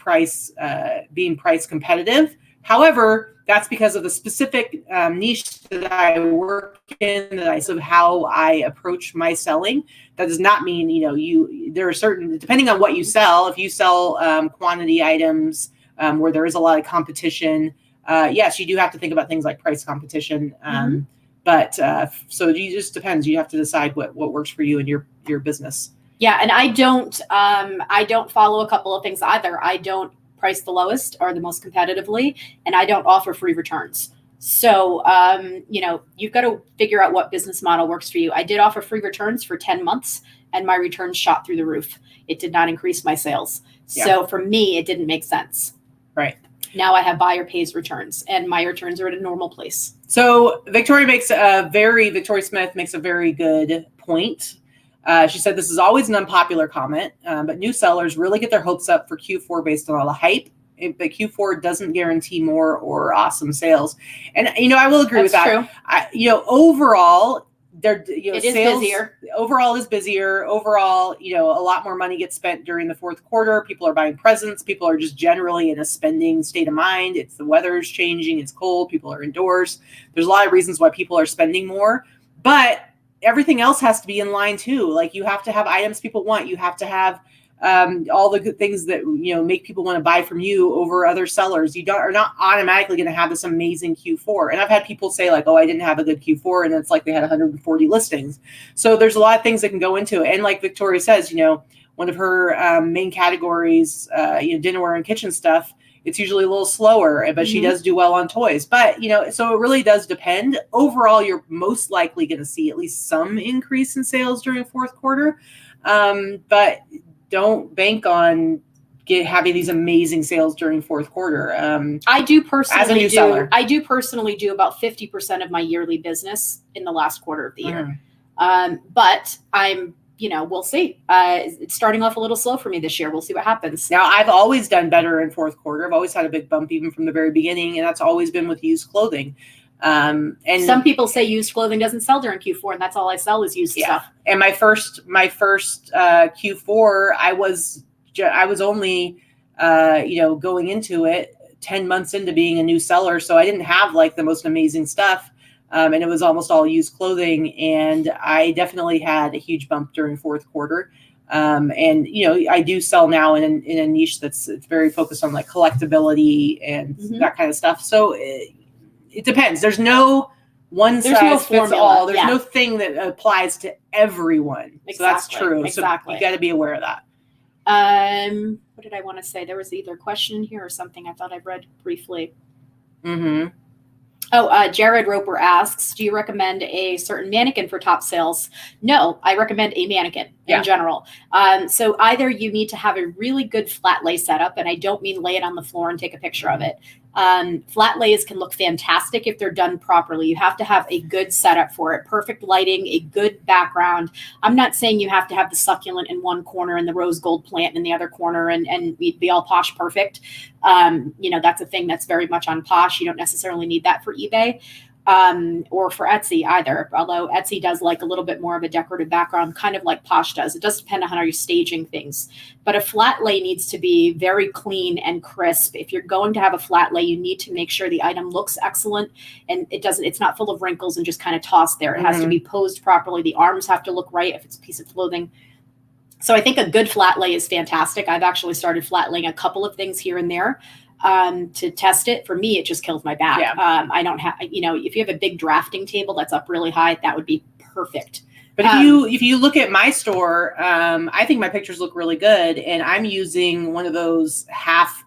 being price competitive. However, that's because of the specific niche that I work in, of how I approach my selling. That does not mean, there are certain, depending on what you sell, if you sell quantity items where there is a lot of competition, yes, you do have to think about things like price competition. But so it just depends. You have to decide what works for you and your business. Yeah, and I don't follow a couple of things either. I don't price the lowest or the most competitively, and I don't offer free returns. So, you've got to figure out what business model works for you. I did offer free returns for 10 months, and my returns shot through the roof. It did not increase my sales. Yeah. So for me, it didn't make sense. Right. Now I have buyer pays returns, and my returns are at a normal place. So Victoria Smith makes a very good point. She said this is always an unpopular comment, but new sellers really get their hopes up for Q4 based on all the hype. But Q4 doesn't guarantee more or awesome sales. And, I will agree with that. True. Overall, it is sales, busier. Overall is busier. Overall, a lot more money gets spent during the fourth quarter. People are buying presents. People are just generally in a spending state of mind. It's the weather's changing. It's cold. People are indoors. There's a lot of reasons why people are spending more, but everything else has to be in line too. Like, you have to have items people want. You have to have all the good things that make people want to buy from you over other sellers. You are not automatically going to have this amazing Q4. And I've had people say like, "Oh, I didn't have a good Q4," and it's like they had 140 listings. So there's a lot of things that can go into it. And like Victoria says, one of her main categories, dinnerware and kitchen stuff, it's usually a little slower, but she does do well on toys. But so it really does depend. Overall, you're most likely going to see at least some increase in sales during fourth quarter, but don't bank on having these amazing sales during fourth quarter. I do personally as a new seller. I do personally do about 50% of my yearly business in the last quarter of the year. But I'm, we'll see. It's starting off a little slow for me this year. We'll see what happens. Now, I've always done better in fourth quarter. I've always had a big bump even from the very beginning, and that's always been with used clothing. And some people say used clothing doesn't sell during Q4, and that's all I sell is used stuff. And my first Q4, I was only going into it 10 months into being a new seller, so I didn't have like the most amazing stuff, and it was almost all used clothing, and I definitely had a huge bump during fourth quarter. And I do sell now in a niche it's very focused on like collectability and that kind of stuff. So it depends. There's no one size fits all. There's no thing that applies to everyone. Exactly. So that's true. Exactly. So you got to be aware of that. What did I want to say? There was either a question in here or something I thought I read briefly. Jared Roper asks, do you recommend a certain mannequin for top sales? No, I recommend a mannequin in general. So either you need to have a really good flat lay setup, and I don't mean lay it on the floor and take a picture of it. Flat lays can look fantastic if they're done properly. You have to have a good setup for it, perfect lighting, a good background. I'm not saying you have to have the succulent in one corner and the rose gold plant in the other corner and be all posh perfect. That's a thing that's very much on Posh. You don't necessarily need that for eBay or for Etsy either, although Etsy does like a little bit more of a decorative background, kind of like Posh does. It does depend on how you're staging things, but a flat lay needs to be very clean and crisp. If you're going to have a flat lay, you need to make sure the item looks excellent and it's not full of wrinkles and just kind of tossed there. It has to be posed properly. The arms have to look right if it's a piece of clothing. So I think a good flat lay is fantastic. I've actually started flat laying a couple of things here and there to test it. For me, it just kills my back. I don't have, if you have a big drafting table that's up really high, that would be perfect. But if you look at my store, I think my pictures look really good, and I'm using one of those half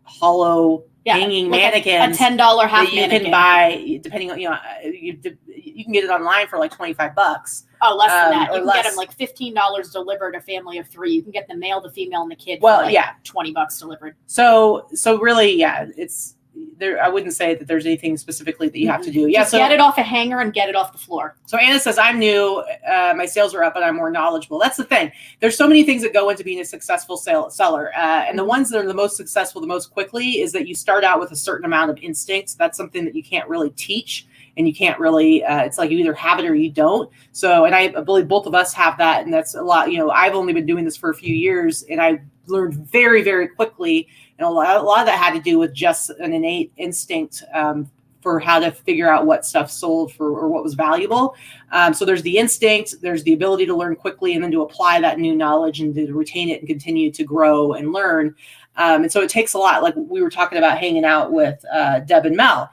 hollow hanging mannequins. A $10 half that you mannequin. can buy, depending on you can get it online for like $25. Oh, less than that. You can get them like $15 delivered, a family of 3. You can get the male, the female, and the kid for like $20 delivered. So really, it's there. I wouldn't say that there's anything specifically that you have to do. Just get it off a hanger and get it off the floor. So Anna says, I'm new. My sales are up, but I'm more knowledgeable. That's the thing. There's so many things that go into being a successful seller. And the ones that are the most successful the most quickly is that you start out with a certain amount of instincts. That's something that you can't really teach. And you can't really, it's like you either have it or you don't. So, and I believe both of us have that. And that's a lot, I've only been doing this for a few years, and I learned very, very quickly. And a lot of that had to do with just an innate instinct for how to figure out what stuff sold for or what was valuable. So there's the instinct, there's the ability to learn quickly and then to apply that new knowledge and to retain it and continue to grow and learn. And so it takes a lot. Like we were talking about hanging out with Deb and Mel.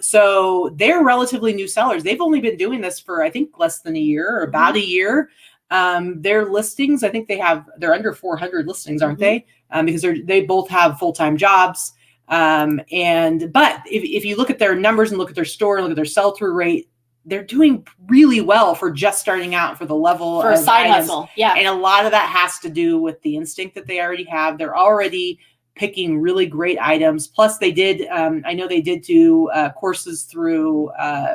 So they're relatively new sellers. They've only been doing this for, I think, less than a year or about a year. Their listings, I think they're under 400 listings, aren't they? Because they both have full-time jobs. But if you look at their numbers and look at their store and look at their sell-through rate, they're doing really well for just starting out for the level for a side hustle. Yeah. And a lot of that has to do with the instinct that they already have. They're already picking really great items. Plus they did, I know they did do courses through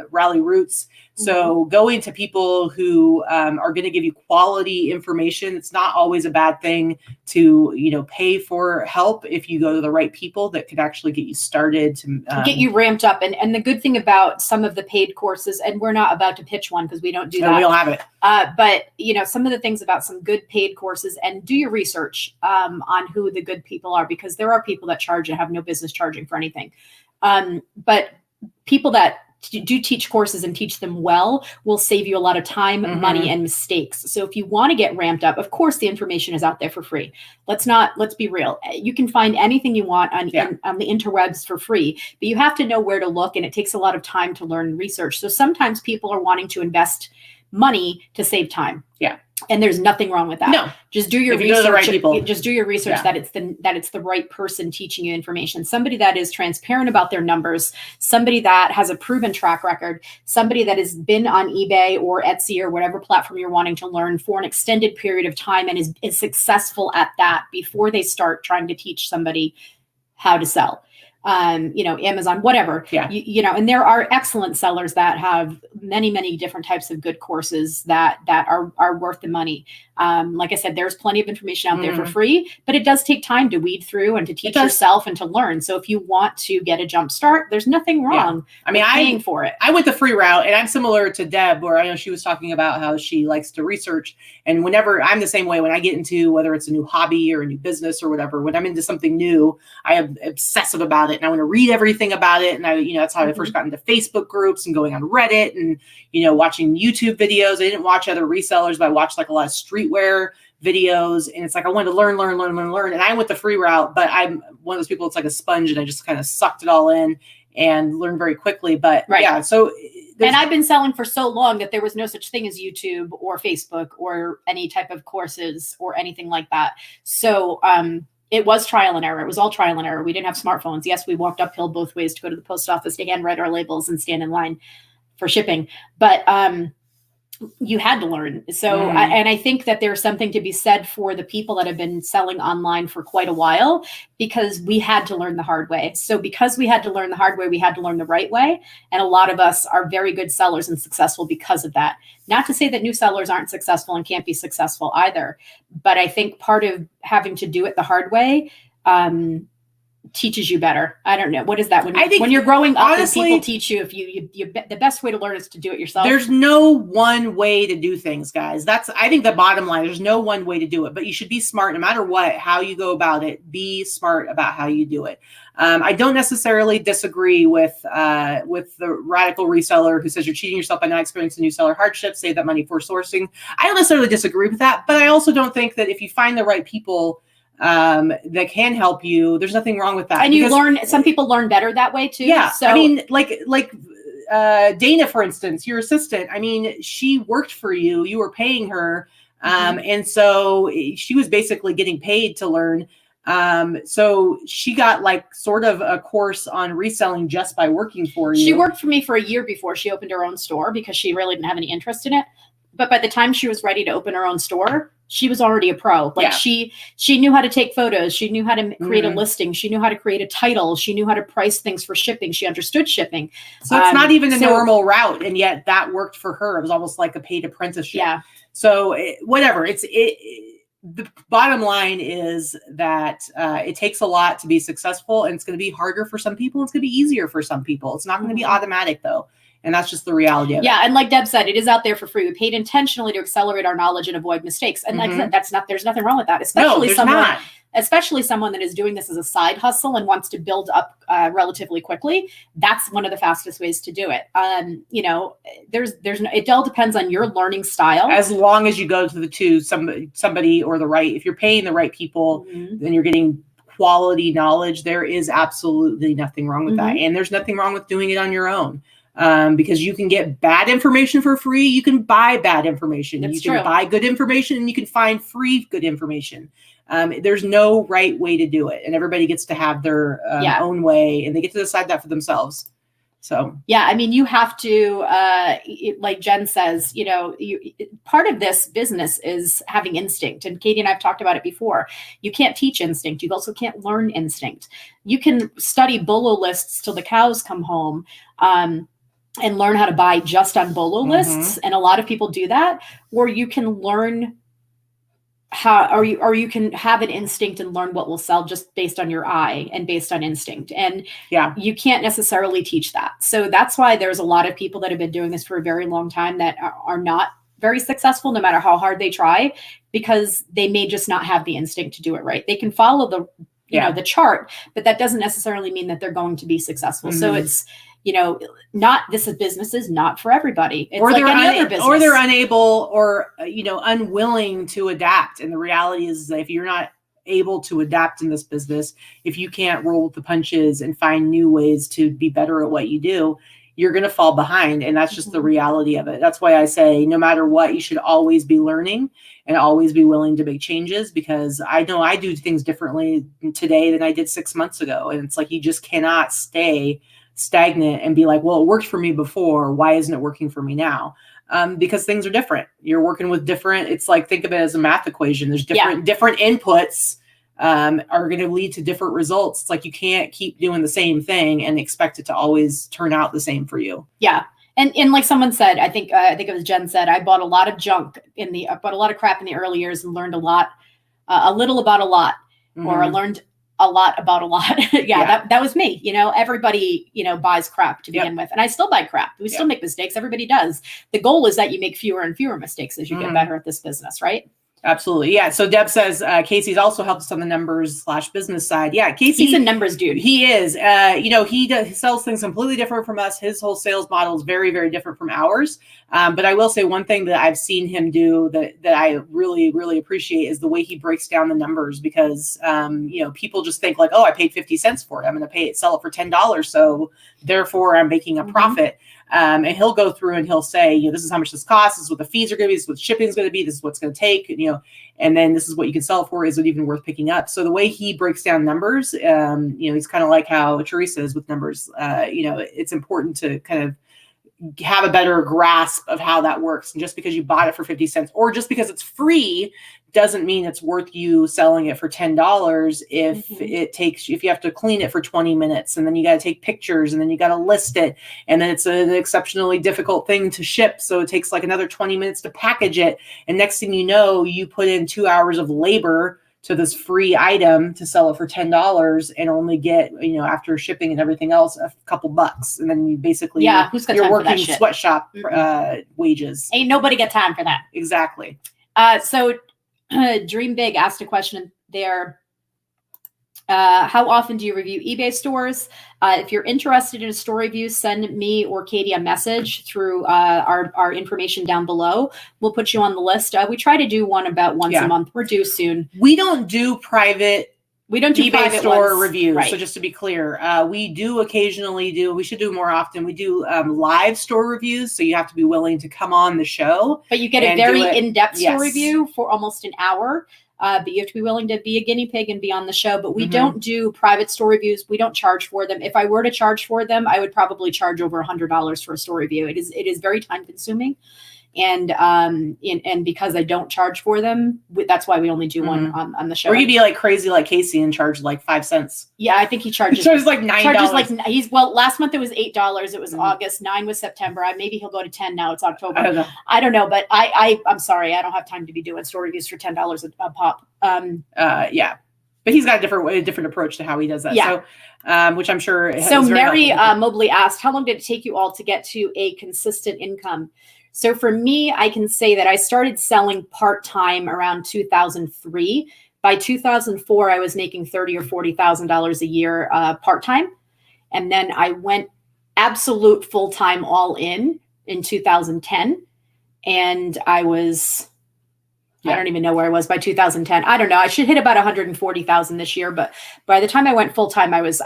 Rally Roots. So going to people who are going to give you quality information, it's not always a bad thing to, pay for help if you go to the right people that could actually get you started to get you ramped up. And the good thing about some of the paid courses, and we're not about to pitch one because we don't do that. We don't have it. But some of the things about some good paid courses, and do your research on who the good people are, because there are people that charge and have no business charging for anything. But people that do teach courses and teach them well will save you a lot of time, money, and mistakes. So if you want to get ramped up, of course, the information is out there for free. Let's be real. You can find anything you want on the interwebs for free, but you have to know where to look, and it takes a lot of time to learn and research. So sometimes people are wanting to invest money to save time. Yeah. And there's nothing wrong with that. No. Just do your If you research. go to the right people. Just do your research that it's the right person teaching you information. Somebody that is transparent about their numbers, somebody that has a proven track record, somebody that has been on eBay or Etsy or whatever platform you're wanting to learn for an extended period of time and is successful at that before they start trying to teach somebody how to sell. Amazon, whatever, and there are excellent sellers that have many, many different types of good courses that are worth the money. Like I said, there's plenty of information out there for free, but it does take time to weed through and to teach yourself and to learn. So if you want to get a jump start, there's nothing wrong. Paying for it. I went the free route, and I'm similar to Deb, where I know she was talking about how she likes to research. And whenever I'm the same way, when I get into whether it's a new hobby or a new business or whatever, when I'm into something new, I am obsessive about it. And I want to read everything about it. And that's how I first got into Facebook groups and going on Reddit and, watching YouTube videos. I didn't watch other resellers, but I watched like a lot of streetwear videos. And it's like, I wanted to learn. And I went the free route, but I'm one of those people that's like a sponge, and I just kind of sucked it all in and learned very quickly. But so. And I've been selling for so long that there was no such thing as YouTube or Facebook or any type of courses or anything like that. So, it was trial and error. It was all trial and error. We didn't have smartphones. Yes, we walked uphill both ways to go to the post office to handwrite our labels and stand in line for shipping. But you had to learn. So, I think that there's something to be said for the people that have been selling online for quite a while, because we had to learn the hard way. So because we had to learn the hard way, we had to learn the right way. And a lot of us are very good sellers and successful because of that. Not to say that new sellers aren't successful and can't be successful either. But I think part of having to do it the hard way, teaches you better. I don't know. What is that? When you're growing up, honestly, and people teach you, the best way to learn is to do it yourself. There's no one way to do things, guys. I think the bottom line, there's no one way to do it, but you should be smart no matter how you go about it. Be smart about how you do it. I don't necessarily disagree with the radical reseller who says you're cheating yourself by not experiencing new seller hardship, save that money for sourcing. I don't necessarily disagree with that, but I also don't think that if you find the right people that can help you, there's nothing wrong with that. And some people learn better that way too. Yeah. So, I mean, like Dana, for instance, your assistant, she worked for you, you were paying her. And so she was basically getting paid to learn. So she got like sort of a course on reselling just by working for you. She worked for me for a year before she opened her own store because she really didn't have any interest in it. But by the time she was ready to open her own store, she was already a pro. She knew how to take photos. She knew how to create a listing. She knew how to create a title. She knew how to price things for shipping. She understood shipping. So it's not even a normal route. And yet that worked for her. It was almost like a paid apprenticeship. Yeah. So whatever. The bottom line is that it takes a lot to be successful, and it's going to be harder for some people. It's going to be easier for some people. It's not going to be automatic though. And that's just the reality of it. Yeah. And like Deb said, it is out there for free. We paid intentionally to accelerate our knowledge and avoid mistakes. And there's nothing wrong with that. Especially someone that is doing this as a side hustle and wants to build up relatively quickly. That's one of the fastest ways to do it. It all depends on your learning style. As long as you go to somebody or if you're paying the right people, then you're getting quality knowledge. There is absolutely nothing wrong with that. And there's nothing wrong with doing it on your own. because you can get bad information for free. You can buy bad information. That's You can true. buy good information, and you can find free good information. There's no right way to do it, and everybody gets to have their own way, and they get to decide that for themselves. So yeah, I mean, you have to, like Jen says, part of this business is having instinct. And Katie and I've talked about it before. You can't teach instinct. You also can't learn instinct. You can study BOLO lists till the cows come home, and learn how to buy just on BOLO lists. And a lot of people do that. Or you can learn or you can have an instinct and learn what will sell just based on your eye and based on instinct. And you can't necessarily teach that. So that's why there's a lot of people that have been doing this for a very long time that are not very successful, no matter how hard they try, because they may just not have the instinct to do it right. They can follow the chart, but that doesn't necessarily mean that they're going to be successful. So it's, this business is not for everybody. It's like any other business. Or they're unable or, unwilling to adapt. And the reality is that if you're not able to adapt in this business, if you can't roll with the punches and find new ways to be better at what you do, you're going to fall behind. And that's just the reality of it. That's why I say, no matter what, you should always be learning and always be willing to make changes, because I know I do things differently today than I did 6 months ago. And it's like, you just cannot stay stagnant and be like, well, it worked for me before. Why isn't it working for me now? Because things are different. You're working with different, it's like, think of it as a math equation. There's different inputs are going to lead to different results. It's like, you can't keep doing the same thing and expect it to always turn out the same for you. Yeah. And like someone said, I think it was Jen said, I bought a lot of junk I bought a lot of crap in the early years and learned a little about a lot, or I learned a lot about a lot. That was me. Everybody, buys crap to begin with. And I still buy crap. We still make mistakes. Everybody does. The goal is that you make fewer and fewer mistakes as you get better at this business, right? Absolutely. Yeah. So Deb says, Casey's also helped us on the numbers/business side. Yeah. Casey, he's a numbers dude. He is, he sells things completely different from us. His whole sales model is very, very different from ours. But I will say one thing that I've seen him do that I really, really appreciate is the way he breaks down the numbers, because, people just think like, oh, I paid 50 cents for it. I'm going to sell it for $10. So therefore I'm making a profit. And he'll go through and he'll say, this is how much this costs. This is what the fees are going to be. This is what shipping is going to be. This is what's going to take, and then this is what you can sell it for. Is it even worth picking up? So the way he breaks down numbers, he's kind of like how Teresa is with numbers. It's important to kind of have a better grasp of how that works. And just because you bought it for 50 cents or just because it's free doesn't mean it's worth you selling it for $10 if you have to clean it for 20 minutes and then you got to take pictures and then you got to list it. And then it's an exceptionally difficult thing to ship. So it takes like another 20 minutes to package it. And next thing you know, you put in 2 hours of labor to this free item to sell it for $10 and only get, after shipping and everything else, a couple bucks. And then you basically, who's got you're time working for that shit? sweatshop wages. Ain't nobody got time for that. Exactly. So Dream Big asked a question there. How often do you review eBay stores? If you're interested in a store review, send me or Katie a message through our information down below. We'll put you on the list. We try to do one about once a month. We're due soon. We don't do eBay store reviews. Right. So just to be clear, we do occasionally we should do more often. We do live store reviews. So you have to be willing to come on the show. But you get a very in-depth store review for almost an hour. But you have to be willing to be a guinea pig and be on the show. But we don't do private store reviews. We don't charge for them. If I were to charge for them, I would probably charge over $100 for a store review. It is very time consuming. And because I don't charge for them, that's why we only do one on the show. Or you'd be like crazy like Casey and charge like 5 cents. Yeah, I think he charges. He charges like $9. Last month it was $8. It was August. 9 was September. Maybe he'll go to 10 now. It's October. I don't know, but I'm sorry. I don't have time to be doing store reviews for $10 a pop. But he's got a different approach to how he does that. Yeah. So, which I'm sure. So Mary Mobley asked, how long did it take you all to get to a consistent income? So for me, I can say that I started selling part-time around 2003. By 2004, I was making $30,000 or $40,000 a year part-time. And then I went absolute full-time all in 2010. And I was, I don't even know where I was by 2010. I don't know. I should hit about 140,000 this year. But by the time I went full-time, I was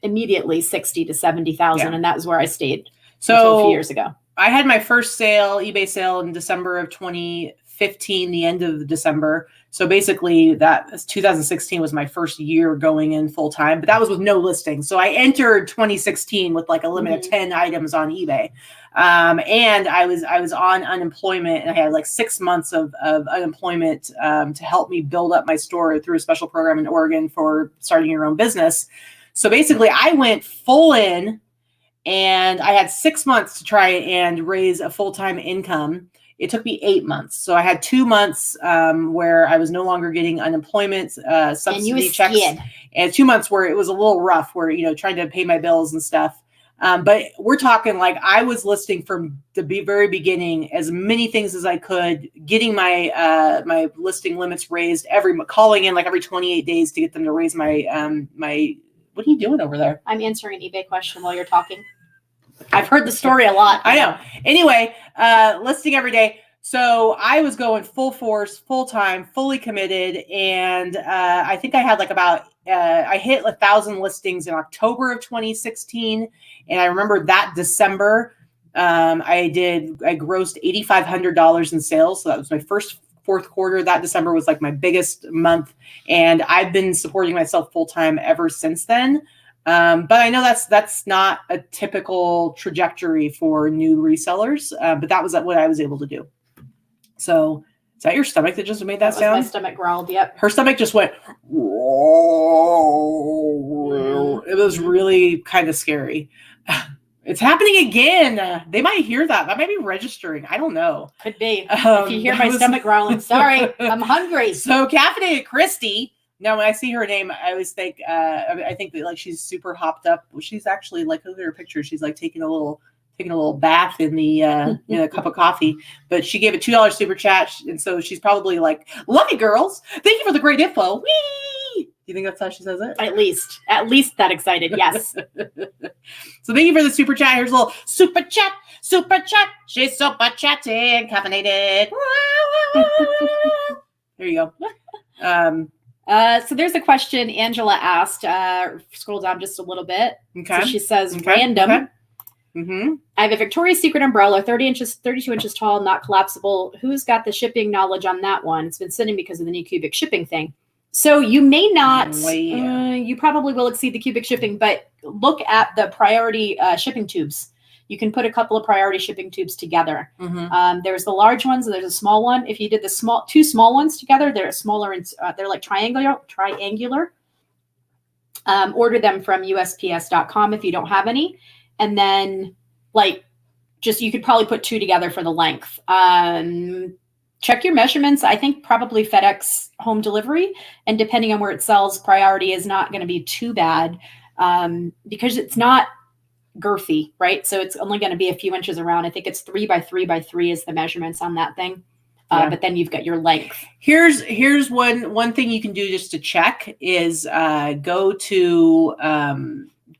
immediately 60 to 70,000. And that was where I stayed. until a few years ago. I had my first eBay sale in December of 2015, the end of December. So basically 2016 was my first year going in full time, but that was with no listings. So I entered 2016 with like a limit of 10 items on eBay. And I was on unemployment, and I had like 6 months of unemployment to help me build up my store through a special program in Oregon for starting your own business. So basically I went full in, and I had 6 months to try and raise a full-time income. It took me 8 months. So I had 2 months where I was no longer getting unemployment subsidy checks, and 2 months where it was a little rough, where, trying to pay my bills and stuff. But we're talking like I was listing from the very beginning as many things as I could, getting my my listing limits raised, calling in like every 28 days to get them to raise my my. What are you doing over there? I'm answering an eBay question while you're talking. I've heard the story a lot. I know. Anyway, listing every day. So I was going full force, full time, fully committed. And I think I had like I hit 1,000 listings in October of 2016. And I remember that December, I grossed $8,500 in sales. So that was my fourth quarter. That December was like my biggest month. And I've been supporting myself full time ever since then. But I know that's not a typical trajectory for new resellers, but that was what I was able to do. So is that your stomach that just made that sound? My stomach growled, yep. Her stomach just went, it was really kind of scary. It's happening again. They might hear that. That might be registering. I don't know. Could be. If you hear my stomach growling, sorry, I'm hungry. So Caffeinated Christy. Now, when I see her name, I always think, I think that like she's super hopped up. She's actually like, look at her picture. She's like taking a little bath in the in a cup of coffee. But she gave a $2 super chat, and so she's probably like, "Love you, girls. Thank you for the great info." Whee! Do you think that's how she says it? At least that excited. Yes. So thank you for the super chat. Here's a little super chat. Super chat. She's super chatting, caffeinated. There you go. So there's a question Angela asked. Scroll down just a little bit. Okay. So she says, random. Okay. Mm-hmm. I have a Victoria's Secret umbrella, 32 inches tall, not collapsible. Who's got the shipping knowledge on that one? It's been sitting because of the new cubic shipping thing. So you may not, you probably will exceed the cubic shipping, but look at the priority shipping tubes. You can put a couple of priority shipping tubes together. Mm-hmm. There's the large ones, and there's a small one. If you did the two small ones together, they're smaller and they're like triangular. Order them from USPS.com if you don't have any, and then you could probably put two together for the length. Check your measurements. I think probably FedEx home delivery, and depending on where it sells, priority is not going to be too bad because it's not girthy, right? So it's only going to be a few inches around. I think it's 3 by 3 by 3 is the measurements on that thing. But then you've got your length. Here's one thing you can do just to check is go to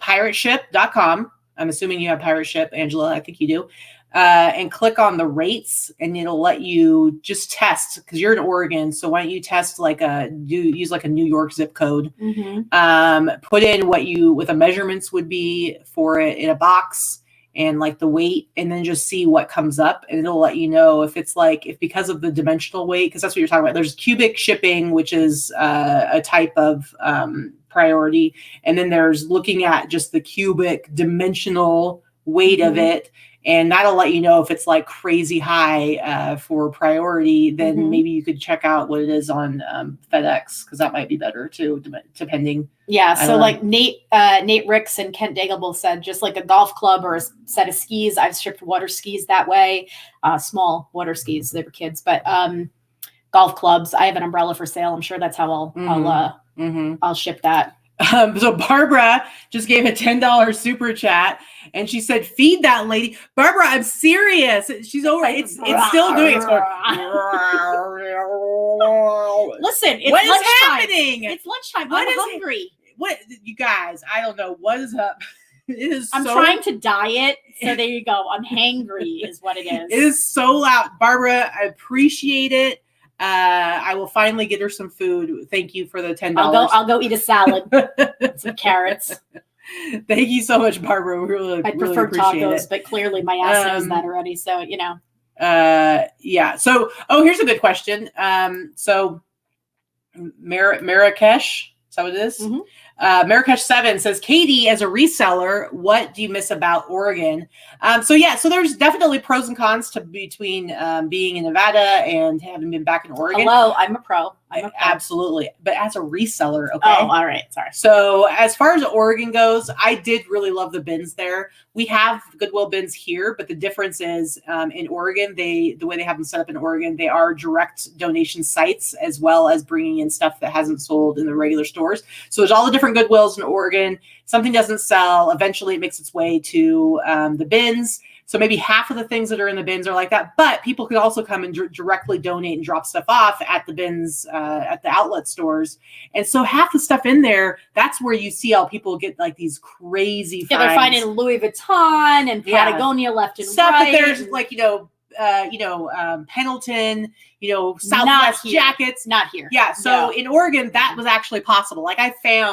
pirateship.com. I'm assuming you have Pirate Ship, Angela. I think you do. And click on the rates, and it'll let you just test, because you're in Oregon. So why don't you test use a New York zip code, put in what the measurements would be for it in a box and like the weight, and then just see what comes up, and it'll let you know if it's if because of the dimensional weight, because that's what you're talking about. There's cubic shipping, which is a type of priority, and then there's looking at just the cubic dimensional weight of it. And that'll let you know if it's crazy high for priority. Then maybe you could check out what it is on FedEx, because that might be better too, depending. Yeah. So Nate Ricks and Kent Daigle both said, just like a golf club or a set of skis. I've shipped water skis that way, small water skis. They were kids, but golf clubs. I have an umbrella for sale. I'm sure that's how I'll ship that. So Barbara just gave a $10 super chat, and she said, "Feed that lady." Barbara, I'm serious. She's over. It's still doing it. It's going, listen, it's what is lunchtime. happening? It's lunchtime. I'm hungry. What, you guys? I don't know what is up. I'm trying to diet, so there you go. I'm hangry, is what it is. It is so loud, Barbara. I appreciate it. I will finally get her some food. Thank you for the $10. I'll go eat a salad, some carrots. Thank you so much, Barbara. We really, I'd really prefer appreciate tacos, it. but clearly my ass knows that already. So, Yeah. So, here's a good question. So Marrakesh, is that what it is? Mm-hmm. Marrakesh 7 says, Katie, as a reseller, what do you miss about Oregon? So there's definitely pros and cons between being in Nevada and having been back in Oregon. Hello, I'm a pro. Absolutely. But as a reseller, okay? Oh, all right. Sorry. So as far as Oregon goes, I did really love the bins there. We have Goodwill bins here, but the difference is in Oregon, the way they have them set up in Oregon, they are direct donation sites as well as bringing in stuff that hasn't sold in the regular stores. So there's all the different Goodwills in Oregon. Something doesn't sell. Eventually it makes its way to the bins. So maybe half of the things that are in the bins are like that, but people can also come and directly donate and drop stuff off at the bins, at the outlet stores. And so half the stuff in there, that's where you see how people get like these crazy finds. Yeah, they're finding Louis Vuitton and Patagonia left and stuff right. That there's like, Pendleton, Southwest jackets. Not here. Yeah. So in Oregon, that was actually possible. Like I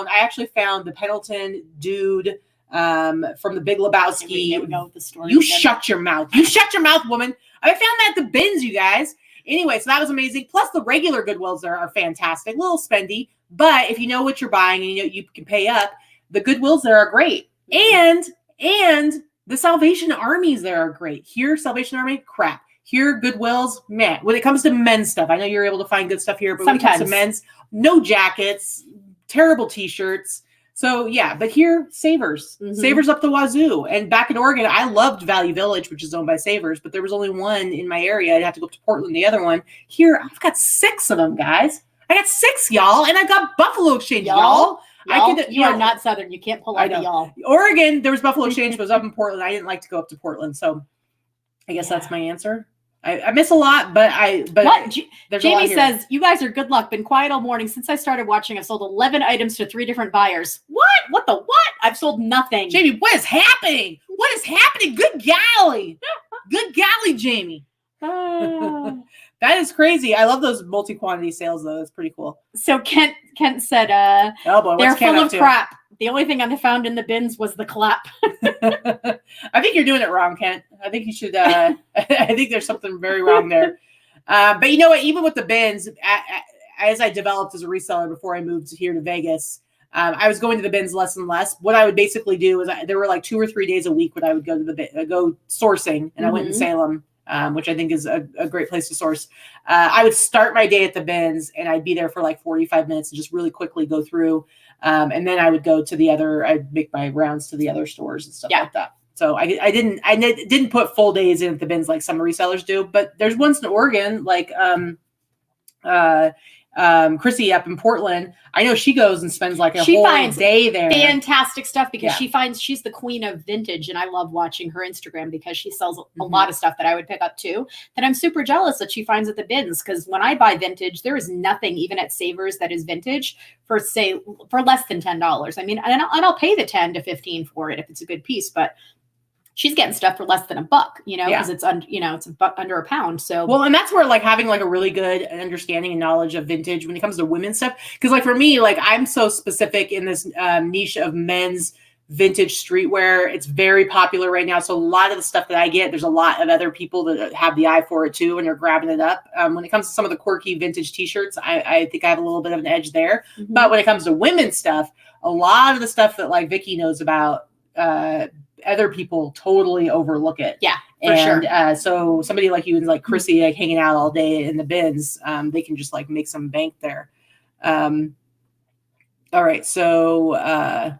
actually found the Pendleton dude from the Big Lebowski. Here we go with the story. You shut your mouth. You shut your mouth, woman. I found that at the bins, you guys. Anyway, so that was amazing. Plus the regular Goodwills there are fantastic. A little spendy, but if you know what you're buying and you can pay up, the Goodwills there are great. And the Salvation Armies there are great. Here, Salvation Army, crap. Here, Goodwills, meh. When it comes to men's stuff, I know you're able to find good stuff here, but when it comes to men's, no jackets, terrible t-shirts. So yeah, but here, Savers. Savers up the wazoo. And back in Oregon, I loved Value Village, which is owned by Savers, but there was only one in my area. I'd have to go up to Portland, the other one. Here, I've got 6 of them, guys. I got 6, y'all, and I got Buffalo Exchange, y'all. You are not Southern. You can't pull out the y'all. Oregon, there was Buffalo Exchange, but it was up in Portland. I didn't like to go up to Portland, so I guess that's my answer. I miss a lot, but Jamie says, you guys are good luck. Been quiet all morning. Since I started watching, I've sold 11 items to 3 different buyers. What? What the what? I've sold nothing. Jamie, what is happening? What is happening? Good golly. Good golly, Jamie. That is crazy. I love those multi-quantity sales, though. That's pretty cool. So Kent said, oh boy, they're full of crap. The only thing I found in the bins was the clap. I think you're doing it wrong, Kent. I think you should. I think there's something very wrong there. But you know what? Even with the bins, as I developed as a reseller before I moved here to Vegas, I was going to the bins less and less. What I would basically do is there were like 2 or 3 days a week when I would go to go sourcing, and I went in Salem. Which I think is a great place to source. I would start my day at the bins and I'd be there for like 45 minutes and just really quickly go through. And then I would go to I'd make my rounds to the other stores and stuff like that. So I didn't put full days in at the bins like some resellers do, but there's ones in Oregon, like Chrissy up in Portland. I know she goes and spends like a whole day there. Fantastic stuff because she finds she's the queen of vintage, and I love watching her Instagram because she sells a lot of stuff that I would pick up too. That I'm super jealous that she finds at the bins, because when I buy vintage, there is nothing even at Savers that is vintage for less than $10. I mean, and I'll pay the 10 to 15 for it if it's a good piece, but she's getting stuff for less than $1, because it's it's under £1. So well, and that's where like having like a really good understanding and knowledge of vintage when it comes to women's stuff. Because like for me, like I'm so specific in this niche of men's vintage streetwear. It's very popular right now. So a lot of the stuff that I get, there's a lot of other people that have the eye for it too, and they're grabbing it up. When it comes to some of the quirky vintage t-shirts, I think I have a little bit of an edge there. But when it comes to women's stuff, a lot of the stuff that like Vicky knows about, other people totally overlook it. Yeah, for sure. So somebody like you and like Chrissy, like hanging out all day in the bins, they can just like make some bank there. All right. So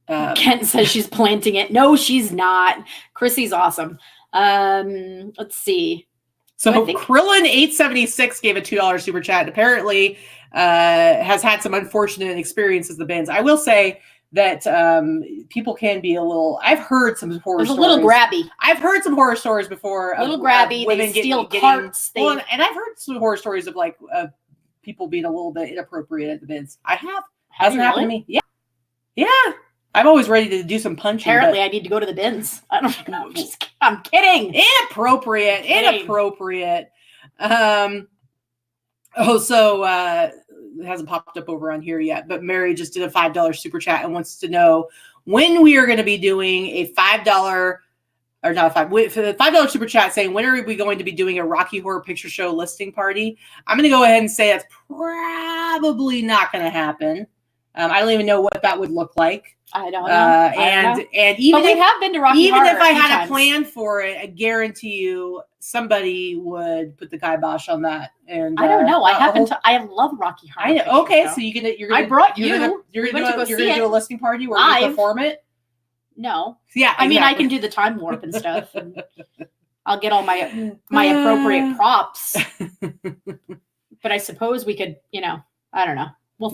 Kent says she's planting it. No, she's not. Chrissy's awesome. Let's see. So Krillin 876 gave a $2 super chat. Apparently has had some unfortunate experiences with the bins. I will say that people can be a little. I've heard some horror stories. A little grabby. I've heard some horror stories before. A little grabby. They steal carts. And I've heard some horror stories of like people being a little bit inappropriate at the bins. I have. Hasn't happened to me. Yeah. Yeah. I'm always ready to do some punching. Apparently, I need to go to the bins. I don't know. I'm kidding. Inappropriate. it hasn't popped up over on here yet, but Mary just did a $5 super chat and wants to know when we are going to be doing a $5 or not for the $5 super chat saying, when are we going to be doing a Rocky Horror Picture Show listing party? I'm going to go ahead and say that's probably not going to happen. I don't even know what that would look like. I don't know. And even but we have been to Rocky Horror if I had times. a plan for it, I guarantee you somebody would put the kibosh on that. And I don't know. I love Rocky Horror. I know. Okay, so I brought you. You're gonna do a listing party where you perform it. No. Yeah. Exactly. I mean, I can do the time warp and stuff. And I'll get all my appropriate props. But I suppose we could, I don't know. We'll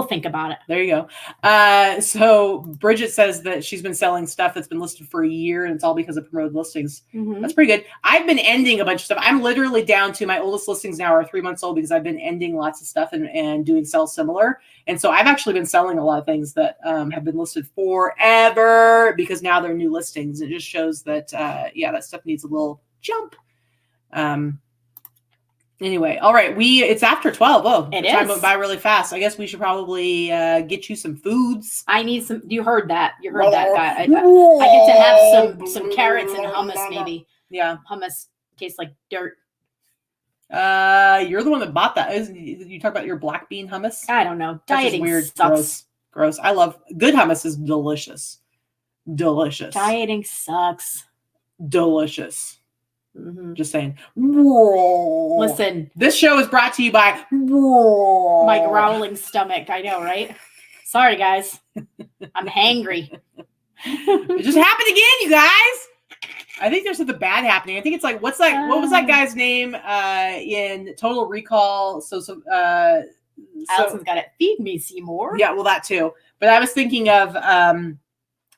think about it. There you go. So Bridget says that she's been selling stuff that's been listed for a year, and it's all because of promoted listings. Mm-hmm. That's pretty good. I've been ending a bunch of stuff. I'm literally down to my oldest listings now are 3 months old because I've been ending lots of stuff and doing sell similar. And so I've actually been selling a lot of things that have been listed forever because now they're new listings. It just shows that, that stuff needs a little jump. Anyway, all right. It's after 12. Oh, the time went by really fast. I guess we should probably get you some foods. I need some. You heard that. You heard that guy. I get to have some carrots and hummus, maybe. Yeah. Hummus tastes like dirt. You're the one that bought that. You talk about your black bean hummus? I don't know. Dieting weird. sucks. Gross. I love good hummus is delicious. Delicious. Dieting sucks. Delicious. Mm-hmm. Just saying. Listen, this show is brought to you by my growling stomach. I know, right? Sorry, guys. I'm hangry. It just happened again, you guys. I think there's something bad happening. I think it's like, what was that guy's name in Total Recall? Allison's got it. Feed me, Seymour. Yeah, well, that too. But I was thinking of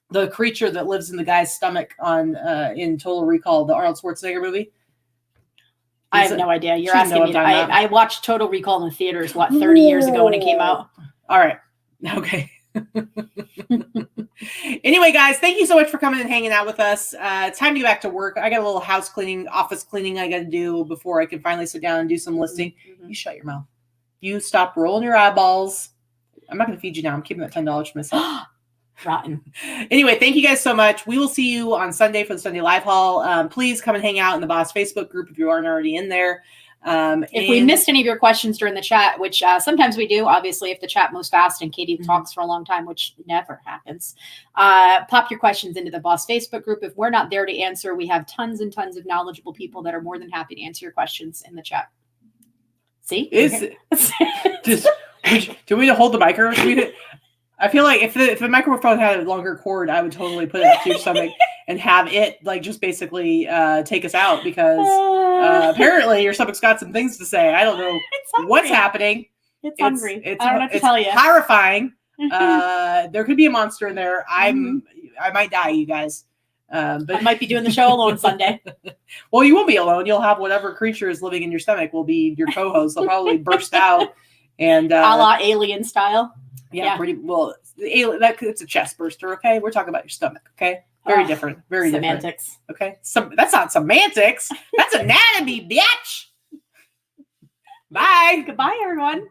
the creature that lives in the guy's stomach in Total Recall, the Arnold Schwarzenegger movie. I have no idea. You're asking me. I watched Total Recall in the theaters, 30 years ago when it came out. All right. Okay. Anyway, guys, thank you so much for coming and hanging out with us. It's time to get back to work. I got a little office cleaning I got to do before I can finally sit down and do some listing. Mm-hmm. You shut your mouth. You stop rolling your eyeballs. I'm not going to feed you now. I'm keeping that $10 for myself. Rotten. Anyway, thank you guys so much. We will see you on Sunday for the Sunday Live Haul. Please come and hang out in the Boss Facebook group if you aren't already in there. If we missed any of your questions during the chat, which sometimes we do, obviously, if the chat moves fast and Katie talks for a long time, which never happens, pop your questions into the Boss Facebook group. If we're not there to answer, we have tons and tons of knowledgeable people that are more than happy to answer your questions in the chat. See? Do we hold the microphone? I feel like if the microphone had a longer cord, I would totally put it up to your stomach and have it just basically take us out because apparently your stomach's got some things to say. I don't know what's happening. It's hungry. I don't know what to tell you. Horrifying. There could be a monster in there. I might die, you guys. But I might be doing the show alone Sunday. Well, you won't be alone. You'll have whatever creature is living in your stomach will be your co-host. They'll probably burst out and a la Alien style. Yeah, pretty well. It's a chest burster. Okay, we're talking about your stomach. Okay, very different. Very semantics. Different. Okay, that's not semantics. That's anatomy, bitch. Bye. Goodbye, everyone.